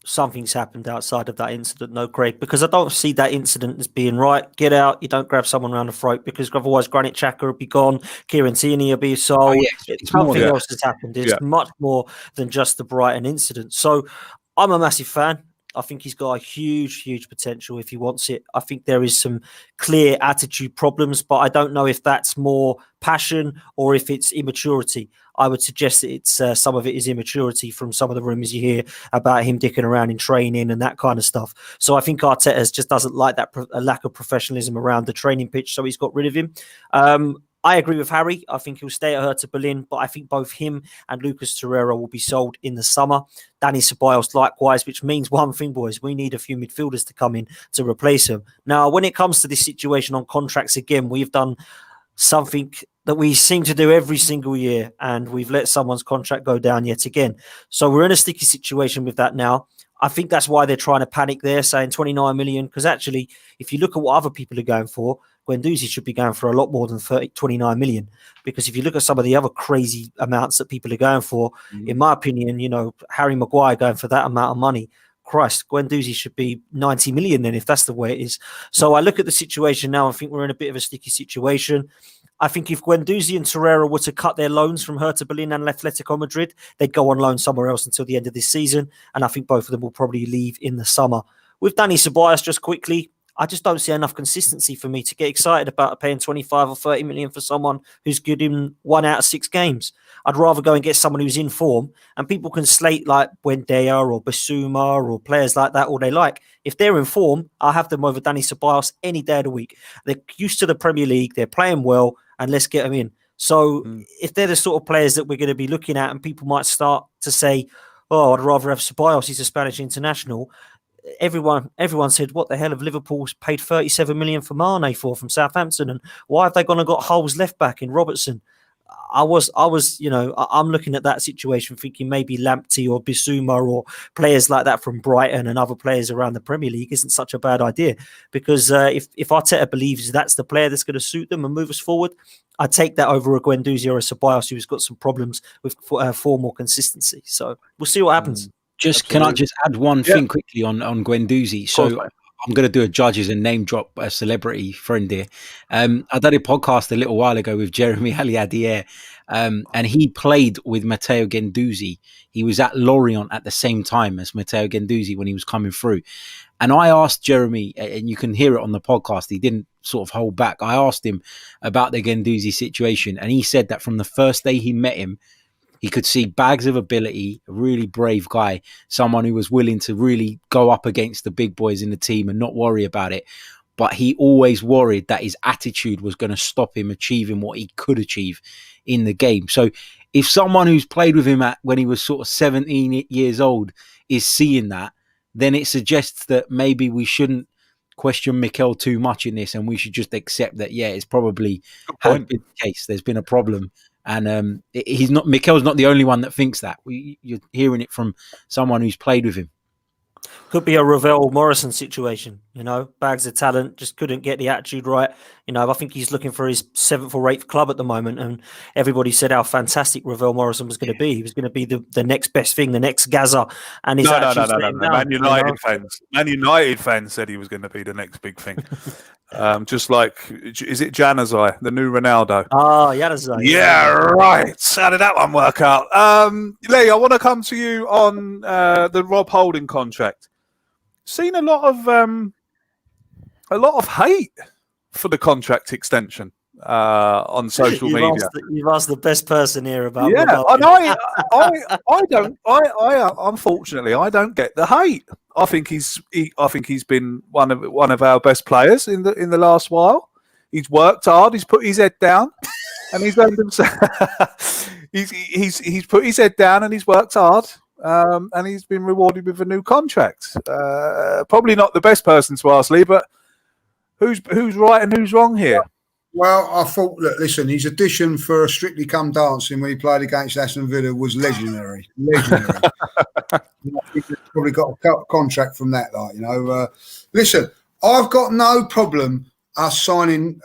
Speaker 1: something's happened outside of that incident, no, Craig, because I don't see that incident as being right. Get out, you don't grab someone around the throat, because otherwise Granit Xhaka will be gone, Kieran Tierney will be sold. Something else has happened. It's much more than just the Brighton incident. So I'm a massive fan. I think he's got a huge, huge potential if he wants it. I think there is some clear attitude problems, but I don't know if that's more passion or if it's immaturity. I would suggest that it's some of it is immaturity from some of the rumours you hear about him dicking around in training and that kind of stuff. So I think Arteta just doesn't like that lack of professionalism around the training pitch, so he's got rid of him. I agree with Harry. I think he'll stay at Hertha Berlin, but I think both him and Lucas Torreira will be sold in the summer. Dani Ceballos likewise, which means one thing, boys. We need a few midfielders to come in to replace him. Now, when it comes to this situation on contracts, again, we've done something that we seem to do every single year, and we've let someone's contract go down yet again. So we're in a sticky situation with that now. I think that's why they're trying to panic there, saying 29 million, because actually, if you look at what other people are going for, Guendouzi should be going for a lot more than 29 million. Because if you look at some of the other crazy amounts that people are going for, in my opinion, Harry Maguire going for that amount of money, Christ, Guendouzi should be 90 million then, if that's the way it is. So I look at the situation now, I think we're in a bit of a sticky situation. I think if Guendouzi and Torreira were to cut their loans from Hertha Berlin and Atletico Madrid, they'd go on loan somewhere else until the end of this season. And I think both of them will probably leave in the summer. With Dani Ceballos, just quickly, I just don't see enough consistency for me to get excited about paying 25 or 30 million for someone who's good in 1 out of 6 games. I'd rather go and get someone who's in form, and people can slate like Buendia or Basuma or players like that all they like. If they're in form, I'll have them over Dani Ceballos any day of the week. They're used to the Premier League, they're playing well, and let's get them in. So if they're the sort of players that we're going to be looking at, and people might start to say, oh, I'd rather have Ceballos. He's a Spanish international. Everyone said, what the hell have Liverpool paid 37 million for Mane from Southampton, and why have they gone and got Hull's left back in Robertson? I'm looking at that situation thinking maybe Lamptey or Bissouma or players like that from Brighton and other players around the Premier League isn't such a bad idea, because if Arteta believes that's the player that's going to suit them and move us forward, I take that over a Guendouzi or a Ceballos who's got some problems with form or consistency. So we'll see what happens.
Speaker 6: Can I just add one thing quickly on Guendouzi? So I'm going to do a judges and name drop a celebrity friend here. I did a podcast a little while ago with Jeremy Aliadier, and he played with Matteo Guendouzi. He was at Lorient at the same time as Matteo Guendouzi when he was coming through. And I asked Jeremy, and you can hear it on the podcast, he didn't sort of hold back. I asked him about the Guendouzi situation, and he said that from the first day he met him, he could see bags of ability, a really brave guy, someone who was willing to really go up against the big boys in the team and not worry about it. But he always worried that his attitude was going to stop him achieving what he could achieve in the game. So if someone who's played with him when he was sort of 17 years old is seeing that, then it suggests that maybe we shouldn't question Mikel too much in this, and we should just accept that, it's probably has been the case. There's been a problem. And Mikel's not the only one that thinks that. You're hearing it from someone who's played with him.
Speaker 1: Could be a Ravel Morrison situation, bags of talent, just couldn't get the attitude right. I think he's looking for his 7th or 8th club at the moment, and everybody said how fantastic Ravel Morrison was going to be. He was going to be the next best thing, the next Gaza. And his attitude's letting down,
Speaker 5: Man United fans said he was going to be the next big thing. Just like, is it Januzaj, the new Ronaldo?
Speaker 1: Oh, Januzaj.
Speaker 5: Yeah, right. How did that one work out? Lee, I want to come to you on the Rob Holding contract. Seen a lot of hate for the contract extension on social media.
Speaker 1: You've asked the best person here about.
Speaker 5: Yeah, and I don't. Unfortunately, I don't get the hate. I think he's been one of our best players in the last while. He's worked hard. He's put his head down, and he's earned himself. he's put his head down and he's worked hard. And he's been rewarded with a new contract. Probably not the best person to ask, Lee, but who's right and who's wrong here?
Speaker 4: Well, I thought, listen, his audition for Strictly Come Dancing when he played against Aston Villa was legendary. I think he's probably got a contract from that, listen, I've got no problem us signing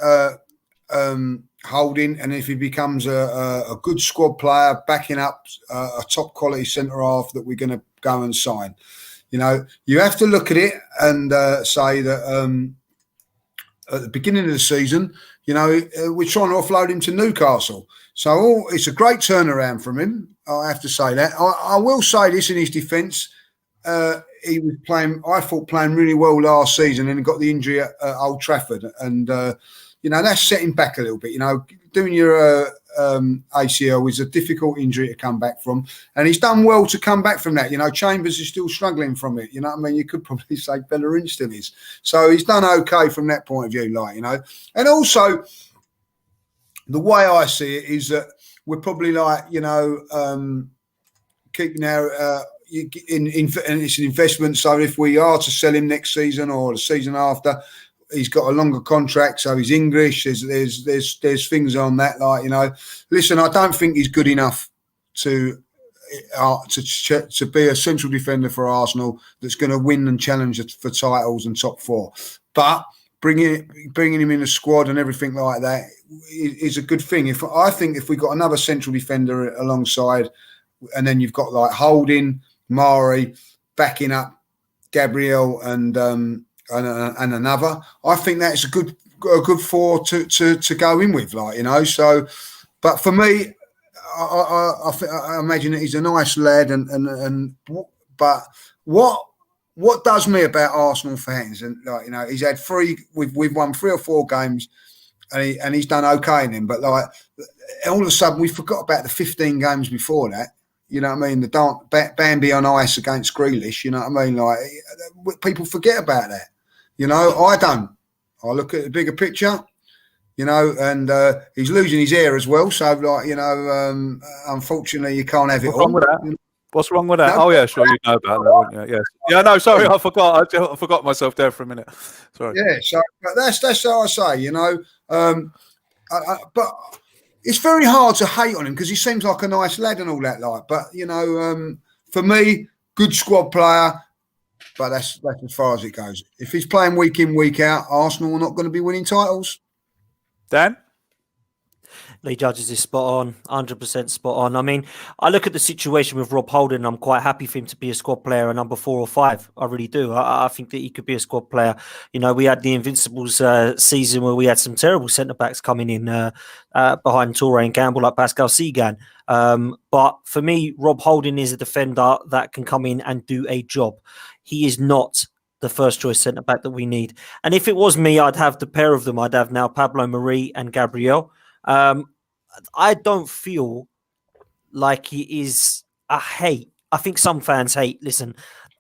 Speaker 4: Holding, and if he becomes a good squad player, backing up a top quality centre half that we're going to go and sign. You have to look at it and say that at the beginning of the season, we're trying to offload him to Newcastle. So it's a great turnaround from him. I have to say that. I will say this in his defence. He was playing really well last season, and he got the injury at Old Trafford, and that's setting back a little bit. Doing your ACL is a difficult injury to come back from, and he's done well to come back from that. Chambers is still struggling from it. You could probably say Bellerin still is. So he's done okay from that point of view, And also, the way I see it is that we're probably keeping our and it's an investment. So if we are to sell him next season or the season after, he's got a longer contract, so he's English. There's things on that, Listen, I don't think he's good enough to be a central defender for Arsenal that's going to win and challenge for titles and top 4. But bringing him in the squad and everything like that is a good thing. I think if we got another central defender alongside, and then you've got Holding, Mari backing up Gabriel and another, I think that's a good 4 to go in with, So, but for me, I imagine that he's a nice lad, but what does me about Arsenal fans, and he's had we've won 3 or 4 games, and he's done okay in them, but all of a sudden we forgot about the 15 games before that. The Bambi on ice against Grealish. People forget about that. I don't. I look at the bigger picture, and he's losing his hair as well. So, unfortunately, you can't have it all.
Speaker 5: What's wrong with that?
Speaker 4: No,
Speaker 5: Oh yeah, sure, you know about that, won't you? Yes. Yeah, no, sorry, I forgot. I forgot myself there for a minute. Sorry.
Speaker 4: Yeah, so but that's how I say, you know. But it's very hard to hate on him because he seems like a nice lad and all that, like. But you know, for me, good squad player. But that's as far as it goes. If he's playing week in, week out, Arsenal are not going to be winning titles.
Speaker 5: Dan?
Speaker 1: Lee Judges is spot on, 100% spot on. I mean, I look at the situation with Rob Holding, and I'm quite happy for him to be a squad player at number 4 or 5. I really do. I think that he could be a squad player. You know, we had the Invincibles season where we had some terrible centre-backs coming in behind Toure and Campbell, like Pascal Segan. But for me, Rob Holding is a defender that can come in and do a job. He is not the first choice centre-back that we need. And if it was me, I'd have the pair of them. I'd have now Pablo Mari and Gabriel. I don't feel like he is a hate. I think some fans hate. Listen,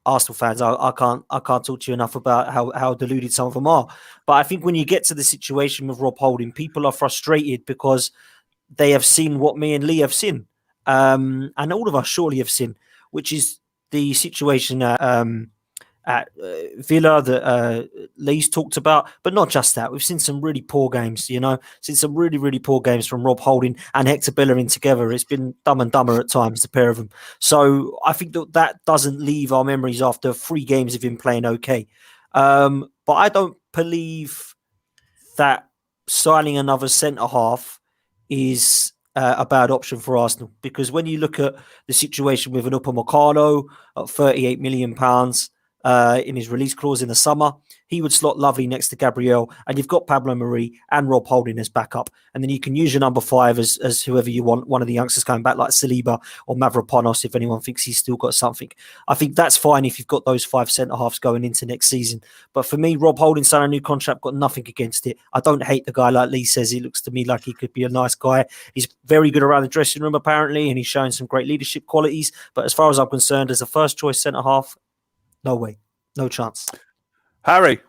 Speaker 1: Arsenal fans, I can't talk to you enough about how deluded some of them are. But I think when you get to the situation with Rob Holding, people are frustrated because they have seen what me and Lee have seen, and all of us surely have seen, which is the situation at Villa that Lee's talked about, but not just that. We've seen some really poor games, you know, seen some really, really poor games from Rob Holding and Hector Bellerin together. It's been dumb and dumber at times, the pair of them. So I think that doesn't leave our memories after 3 games of him playing okay. But I don't believe that signing another centre-half is a bad option for Arsenal, because when you look at the situation with an Upamecano at £38 million, in his release clause in the summer, he would slot lovely next to Gabriel, and you've got Pablo Mari and Rob Holding as backup, and then you can use your number 5 as whoever you want, one of the youngsters coming back like Saliba or Mavropanos if anyone thinks he's still got something. I think that's fine if you've got those 5 centre-halves going into next season. But for me, Rob Holding signed a new contract, got nothing against it. I don't hate the guy like Lee says. He looks to me like he could be a nice guy. He's very good around the dressing room apparently, and he's showing some great leadership qualities. But as far as I'm concerned, as a first choice centre-half, no way. No chance.
Speaker 5: Harry?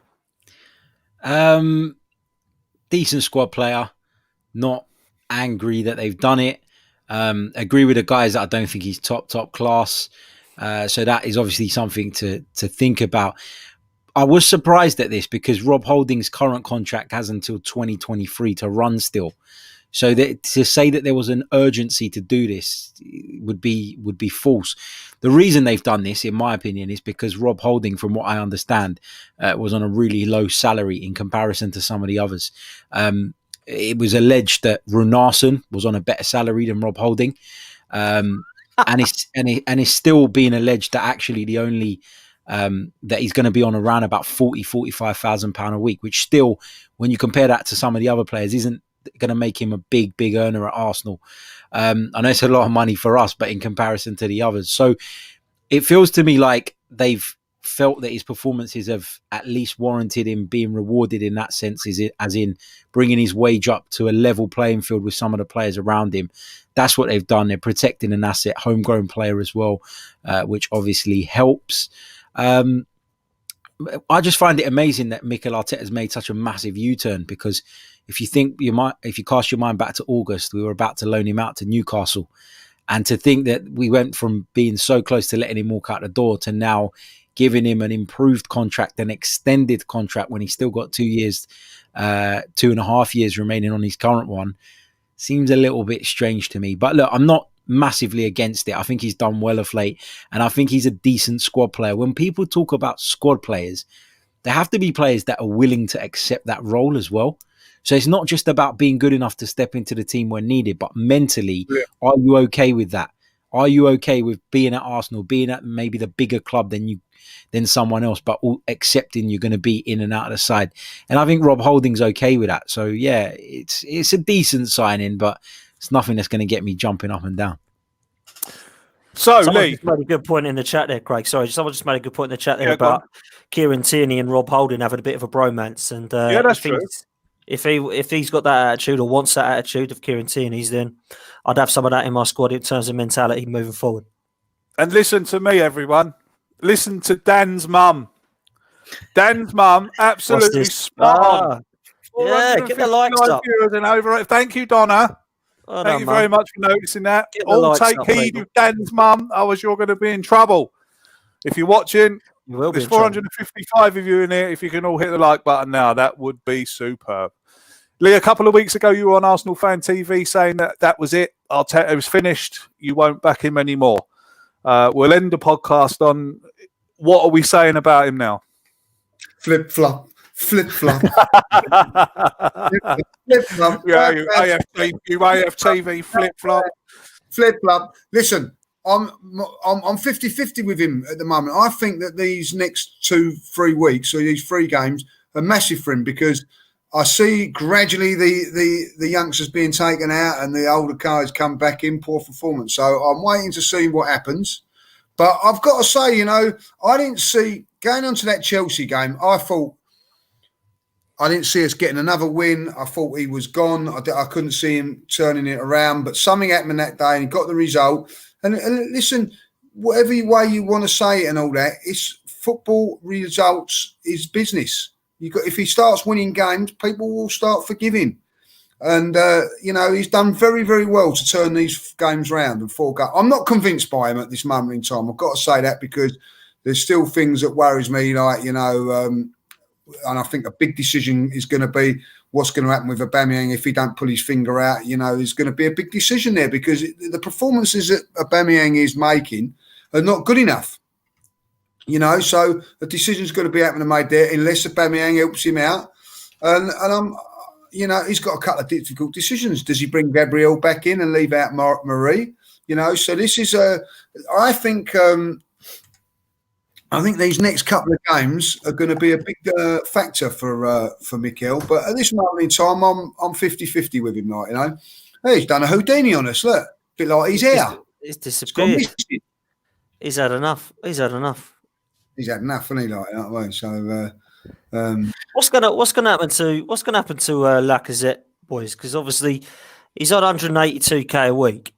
Speaker 6: Decent squad player. Not angry that they've done it. Agree with the guys that I don't think he's top class. So that is obviously something to think about. I was surprised at this because Rob Holding's current contract has until 2023 to run still. So to say that there was an urgency to do this would be false. The reason they've done this, in my opinion, is because Rob Holding, from what I understand, was on a really low salary in comparison to some of the others. It was alleged that Runarsson was on a better salary than Rob Holding, and it's still being alleged that actually the only that he's going to be on around about £45,000 a week, which still, when you compare that to some of the other players, isn't going to make him a big earner at Arsenal. I know it's a lot of money for us, but in comparison to the others, so it feels to me like they've felt that his performances have at least warranted him being rewarded in that sense, as in bringing his wage up to a level playing field with some of the players around him. That's what they've done. They're protecting an asset, homegrown player as well, which obviously helps. I just find it amazing that Mikel Arteta has made such a massive U-turn, because if you cast your mind back to August, we were about to loan him out to Newcastle, and to think that we went from being so close to letting him walk out the door to now giving him an improved contract, an extended contract when he's still got 2 years, 2.5 years remaining on his current one, seems a little bit strange to me. But look, I'm not massively against it. I think he's done well of late, and I think he's a decent squad player. When people talk about squad players, they have to be players that are willing to accept that role as well. So it's not just about being good enough to step into the team when needed, but mentally, Are you okay with that? Are you okay with being at Arsenal, being at maybe the bigger club than someone else, but accepting you're going to be in and out of the side? And I think Rob Holding's okay with that. So yeah, it's a decent signing, but it's nothing that's going to get me jumping up and down.
Speaker 5: So,
Speaker 1: someone
Speaker 5: Lee,
Speaker 1: just made a good point in the chat there, Craig. Sorry, someone just made a good point in the chat there about Kieran Tierney and Rob Holding having a bit of a bromance. And
Speaker 5: yeah, that's true.
Speaker 1: If he's got that attitude or wants that attitude of Kieran Tierney's, then I'd have some of that in my squad in terms of mentality moving forward.
Speaker 5: And listen to me, everyone. Listen to Dan's mum. Dan's mum, absolutely spot on.
Speaker 1: Yeah, get the likes up.
Speaker 5: And over. Thank you, Donna.
Speaker 1: Well
Speaker 5: Thank
Speaker 1: done,
Speaker 5: you
Speaker 1: Mum.
Speaker 5: very much for noticing that.
Speaker 1: Get the
Speaker 5: All
Speaker 1: likes
Speaker 5: take
Speaker 1: up,
Speaker 5: heed
Speaker 1: people.
Speaker 5: of Dan's mum, otherwise you're going to be in trouble. If you're watching,
Speaker 1: You will be
Speaker 5: there's
Speaker 1: in trouble.
Speaker 5: 455 of you in here. If you can all hit the like button now, that would be superb. Lee, a couple of weeks ago, you were on Arsenal Fan TV saying that was it. Arteta was finished. You won't back him anymore. We'll end the podcast on what are we saying about him now?
Speaker 4: Flip flop. Flip flop. Flip flop.
Speaker 5: Yeah, you AFTV flip flop.
Speaker 4: Flip flop. Listen, I'm 50-50 with him at the moment. I think that these next 2-3 weeks, or these 3 games, are massive for him because I see gradually the youngsters being taken out and the older guys come back in, poor performance. So I'm waiting to see what happens. But I've got to say, I didn't see, going on to that Chelsea game, I didn't see us getting another win. I thought he was gone. I couldn't see him turning it around. But something happened that day and he got the result. And listen, whatever way you want to say it and all that, it's football results is business. If he starts winning games, people will start forgiving. And, he's done very, very well to turn these games round and 4 goals. I'm not convinced by him at this moment in time. I've got to say that because there's still things that worries me, like, and I think a big decision is going to be what's going to happen with Aubameyang if he don't pull his finger out. There's going to be a big decision there because the performances that Aubameyang is making are not good enough. So a decision's going to be happening made there unless Aubameyang helps him out. And I'm, he's got a couple of difficult decisions. Does he bring Gabriel back in and leave out Marie? So this is I think these next couple of games are going to be a big factor for Mikel. But at this moment in time, I'm 50-50 with him. Hey, he's done a Houdini on us. Look, a bit like he's here.
Speaker 1: He's disappeared. He's had enough. He's had enough,
Speaker 4: hasn't he? So.
Speaker 1: What's gonna happen to Lacazette, boys? Because obviously he's on 182k a week.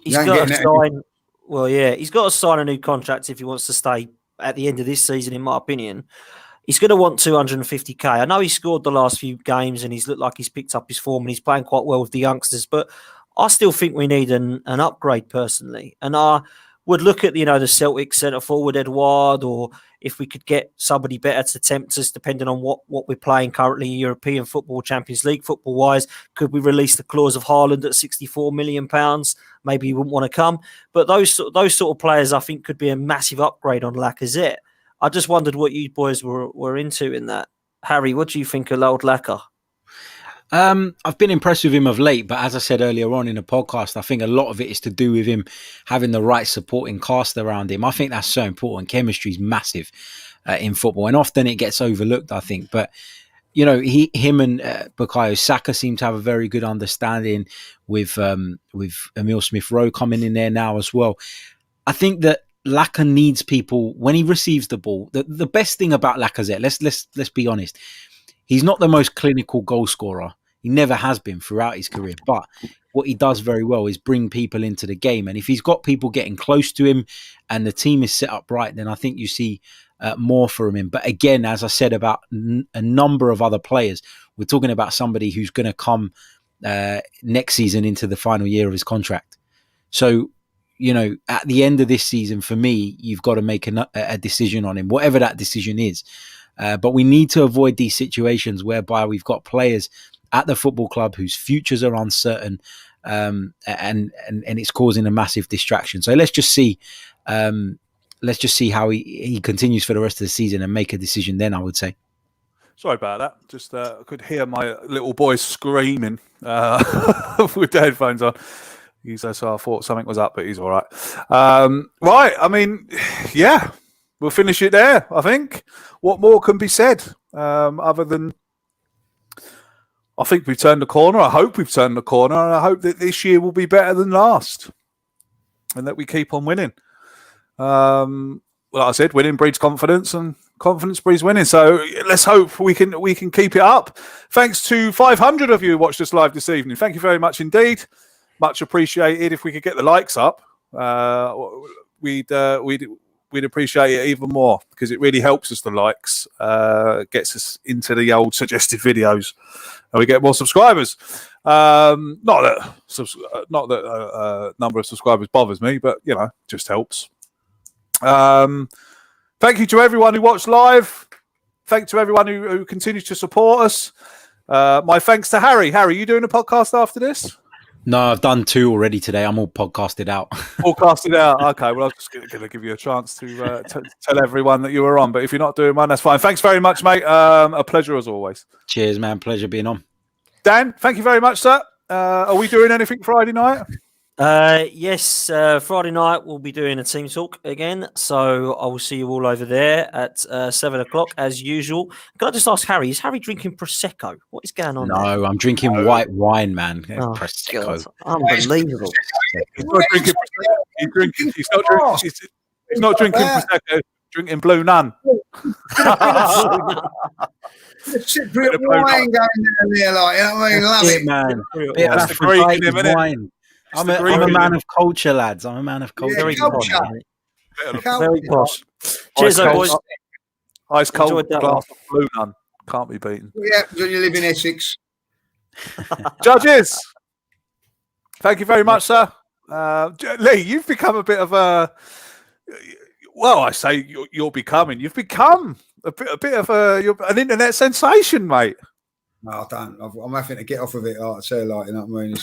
Speaker 1: He's got to sign. Well, yeah, he's got to sign a new contract if he wants to stay at the end of this season. In my opinion, he's going to want 250k. I know he scored the last few games and he's looked like he's picked up his form and he's playing quite well with the youngsters. But I still think we need an upgrade personally, and I would look at the Celtic centre forward Edouard, or if we could get somebody better to tempt us, depending on what we're playing currently, European football, Champions League football wise. Could we release the clause of Haaland at £64 million? Maybe he wouldn't want to come. But those sort of players, I think, could be a massive upgrade on Lacazette. I just wondered what you boys were into in that. Harry, what do you think of old Lacazette?
Speaker 6: I've been impressed with him of late, but as I said earlier on in the podcast, I think a lot of it is to do with him having the right supporting cast around him. I think that's so important. Chemistry is massive in football, and often it gets overlooked, I think. But him and Bukayo Saka seem to have a very good understanding with Emile Smith Rowe coming in there now as well. I think that Laka needs people when he receives the ball. The best thing about Lacazette, let's be honest, he's not the most clinical goal scorer. He never has been throughout his career. But what he does very well is bring people into the game. And if he's got people getting close to him and the team is set up right, then I think you see more from him. But again, as I said about a number of other players, we're talking about somebody who's going to come next season into the final year of his contract. So, at the end of this season, for me, you've got to make a decision on him, whatever that decision is. But we need to avoid these situations whereby we've got players at the football club whose futures are uncertain, and it's causing a massive distraction. So let's just see how he continues for the rest of the season and make a decision then, I would say.
Speaker 5: Sorry about that. Just I could hear my little boy screaming with the headphones on. So I thought something was up, but he's all right. Right. I mean, yeah, we'll finish it there, I think. What more can be said other than I think we've turned the corner. I hope we've turned the corner, and I hope that this year will be better than last and that we keep on winning. Like I said, winning breeds confidence and confidence breeds winning. So let's hope we can keep it up. Thanks to 500 of you who watched us live this evening. Thank you very much indeed. Much appreciated. If we could get the likes up, we'd we'd appreciate it even more because it really helps us. The likes gets us into the old suggested videos, and we get more subscribers. Not that number of subscribers bothers me, but just helps. Thank you to everyone who watched live. Thank you to everyone who continues to support us. My thanks to Harry. Harry, you doing a podcast after this?
Speaker 6: No, I've done 2 already today. I'm all podcasted out.
Speaker 5: Podcasted out. Okay, well, I was just going to give you a chance to tell everyone that you were on. But if you're not doing one, that's fine. Thanks very much, mate. A pleasure as always.
Speaker 6: Cheers, man. Pleasure being on.
Speaker 5: Dan, thank you very much, sir. Are we doing anything Friday night?
Speaker 1: Yes, Friday night we'll be doing a team talk again, so I will see you all over there at 7 o'clock as usual. Can I just ask Harry, is Harry drinking Prosecco? What is going on there?
Speaker 6: No, I'm drinking white wine, man.
Speaker 1: Oh,
Speaker 6: Prosecco.
Speaker 1: God. Unbelievable.
Speaker 5: He's not drinking Prosecco. He's not drinking Prosecco. Drinking Blue Nun.
Speaker 4: Cypriot wine going down there, like, you know what I mean? Love it,
Speaker 6: man.
Speaker 5: That's the Greek in him, isn't it?
Speaker 6: Wine. I'm a man of culture, lads. I'm a man of culture.
Speaker 1: Very
Speaker 4: culture.
Speaker 1: posh. Very posh. Cheers, boys.
Speaker 5: Ice cold
Speaker 1: Enjoyed that
Speaker 5: glass of Blue Nun. Can't be beaten.
Speaker 4: Yeah, when you live in Essex.
Speaker 5: Judges, thank you very much, sir. Lee, you've become a bit of a... Well, I say you're becoming. You've become a bit of an internet sensation, mate.
Speaker 4: No, I don't. I'm having to get off of it. Like I say, like, you know what I mean?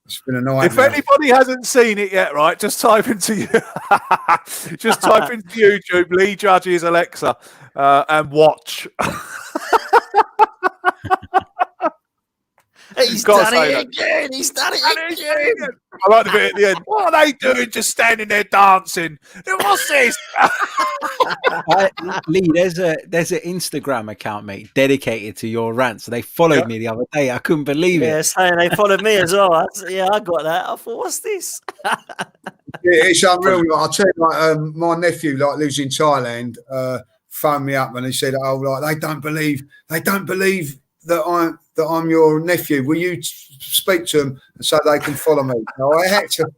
Speaker 4: It's been a night.
Speaker 5: If anybody hasn't seen it yet, right, just type into YouTube Lee Judge's Alexa and watch.
Speaker 1: He's done it again. He's done it again.
Speaker 5: I like the bit at the end. What are they doing? Just standing there dancing. What's this?
Speaker 6: Lee, there's an Instagram account, mate, dedicated to your rants. So they followed me the other day. I couldn't believe it.
Speaker 1: Yeah, saying they followed me as well. I got that. I thought, what's this?
Speaker 4: Yeah, it's unreal. Like, I'll tell you, like, my nephew, like, lives in Thailand, phoned me up and he said, "Oh, like, they don't believe that I'm your nephew. Will you speak to them so they can follow me?" So I had to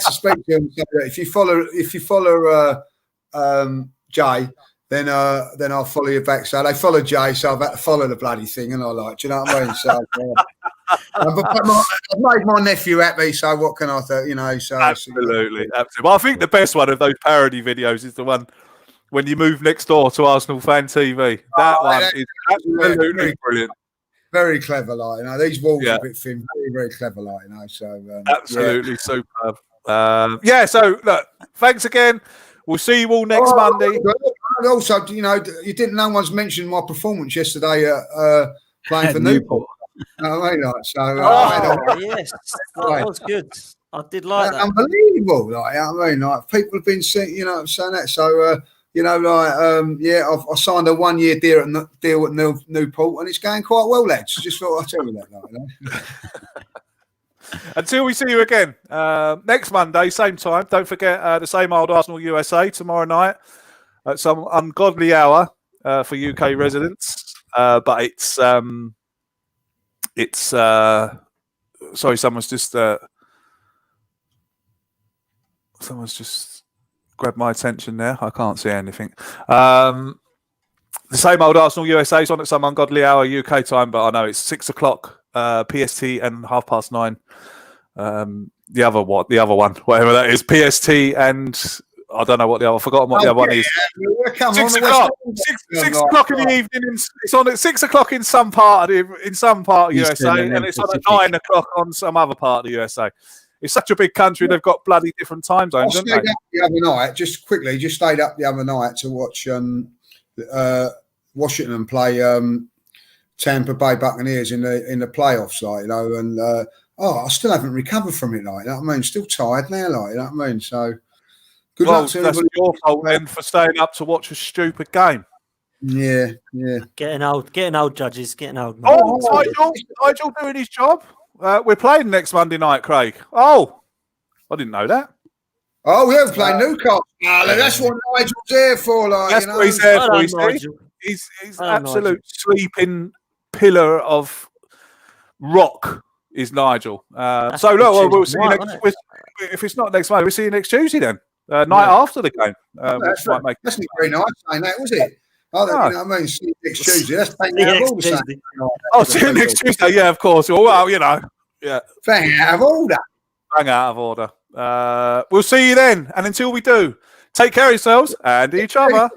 Speaker 4: speak to them. So if you follow Jay, then I'll follow you back. So they follow Jay, so I've had to follow the bloody thing, and I like, do you know what I mean? So I've made my nephew happy. So what can I do? You know? So
Speaker 5: absolutely. Well, I think the best one of those parody videos is the one when you move next door to Arsenal Fan TV. That one is absolutely brilliant.
Speaker 4: Very clever, like, you know. These walls are a bit thin. Very, very clever, like, you know. So
Speaker 5: absolutely superb. So look, thanks again. We'll see you all next Monday.
Speaker 4: Also, you know, no one's mentioned my performance yesterday playing for Newport. You know what I mean? Like, so,
Speaker 1: yes, that was good. I did like that.
Speaker 4: Unbelievable, like, you know what I mean? Like, people have been saying, you know, saying that. So, you know, like, I signed a 1-year deal at Newport, and it's going quite well, lads. Just thought I'd tell you that, like, you know.
Speaker 5: Until we see you again next Monday, same time. Don't forget the same old Arsenal USA tomorrow night at some ungodly hour for UK residents. But it's sorry, someone's just grabbed my attention there. I can't see anything. The same old Arsenal USA is on at some ungodly hour UK time, but I know it's 6 o'clock PST and 9:30. The other one, whatever that is, PST and I don't know what the other. I've forgotten what the other one is. 6 o'clock. 6 o'clock in the evening. It's on at 6 o'clock in some part of USA, and it's on at 9 o'clock on some other part of the USA. It's such a big country; they've got bloody different time zones.
Speaker 4: I stayed up the other night. Just stayed up the other night to watch Washington play Tampa Bay Buccaneers in the playoffs, like, you know, and I still haven't recovered from it, like, you know what I mean? Still tired now, like, you know what I mean? So good luck to everybody.
Speaker 5: That's your fault then for staying up to watch a stupid game.
Speaker 4: Yeah.
Speaker 1: Getting old, Judges, getting old.
Speaker 5: Oh, Nigel doing his job. We're playing next Monday night, Craig. Oh, I didn't know that.
Speaker 4: Oh, we haven't played Newcastle. That's what Nigel's there for, like,
Speaker 5: that's, you know, what he's there for. He's absolute sleeping pillar of rock. Is Nigel. So look, we'll see you next. If it's not next Monday, we'll see you next Tuesday then. night after the game. Which might make
Speaker 4: that's not very nice saying that, was it? Oh,
Speaker 5: No.
Speaker 4: you know what I mean? See you next Tuesday. That's taken out of order.
Speaker 1: Tuesday.
Speaker 5: Oh, see you next Tuesday. Yeah, of course. Well, you know, yeah,
Speaker 4: Bang out of order.
Speaker 5: bang out of order. We'll see you then. And until we do, take care of yourselves and each other.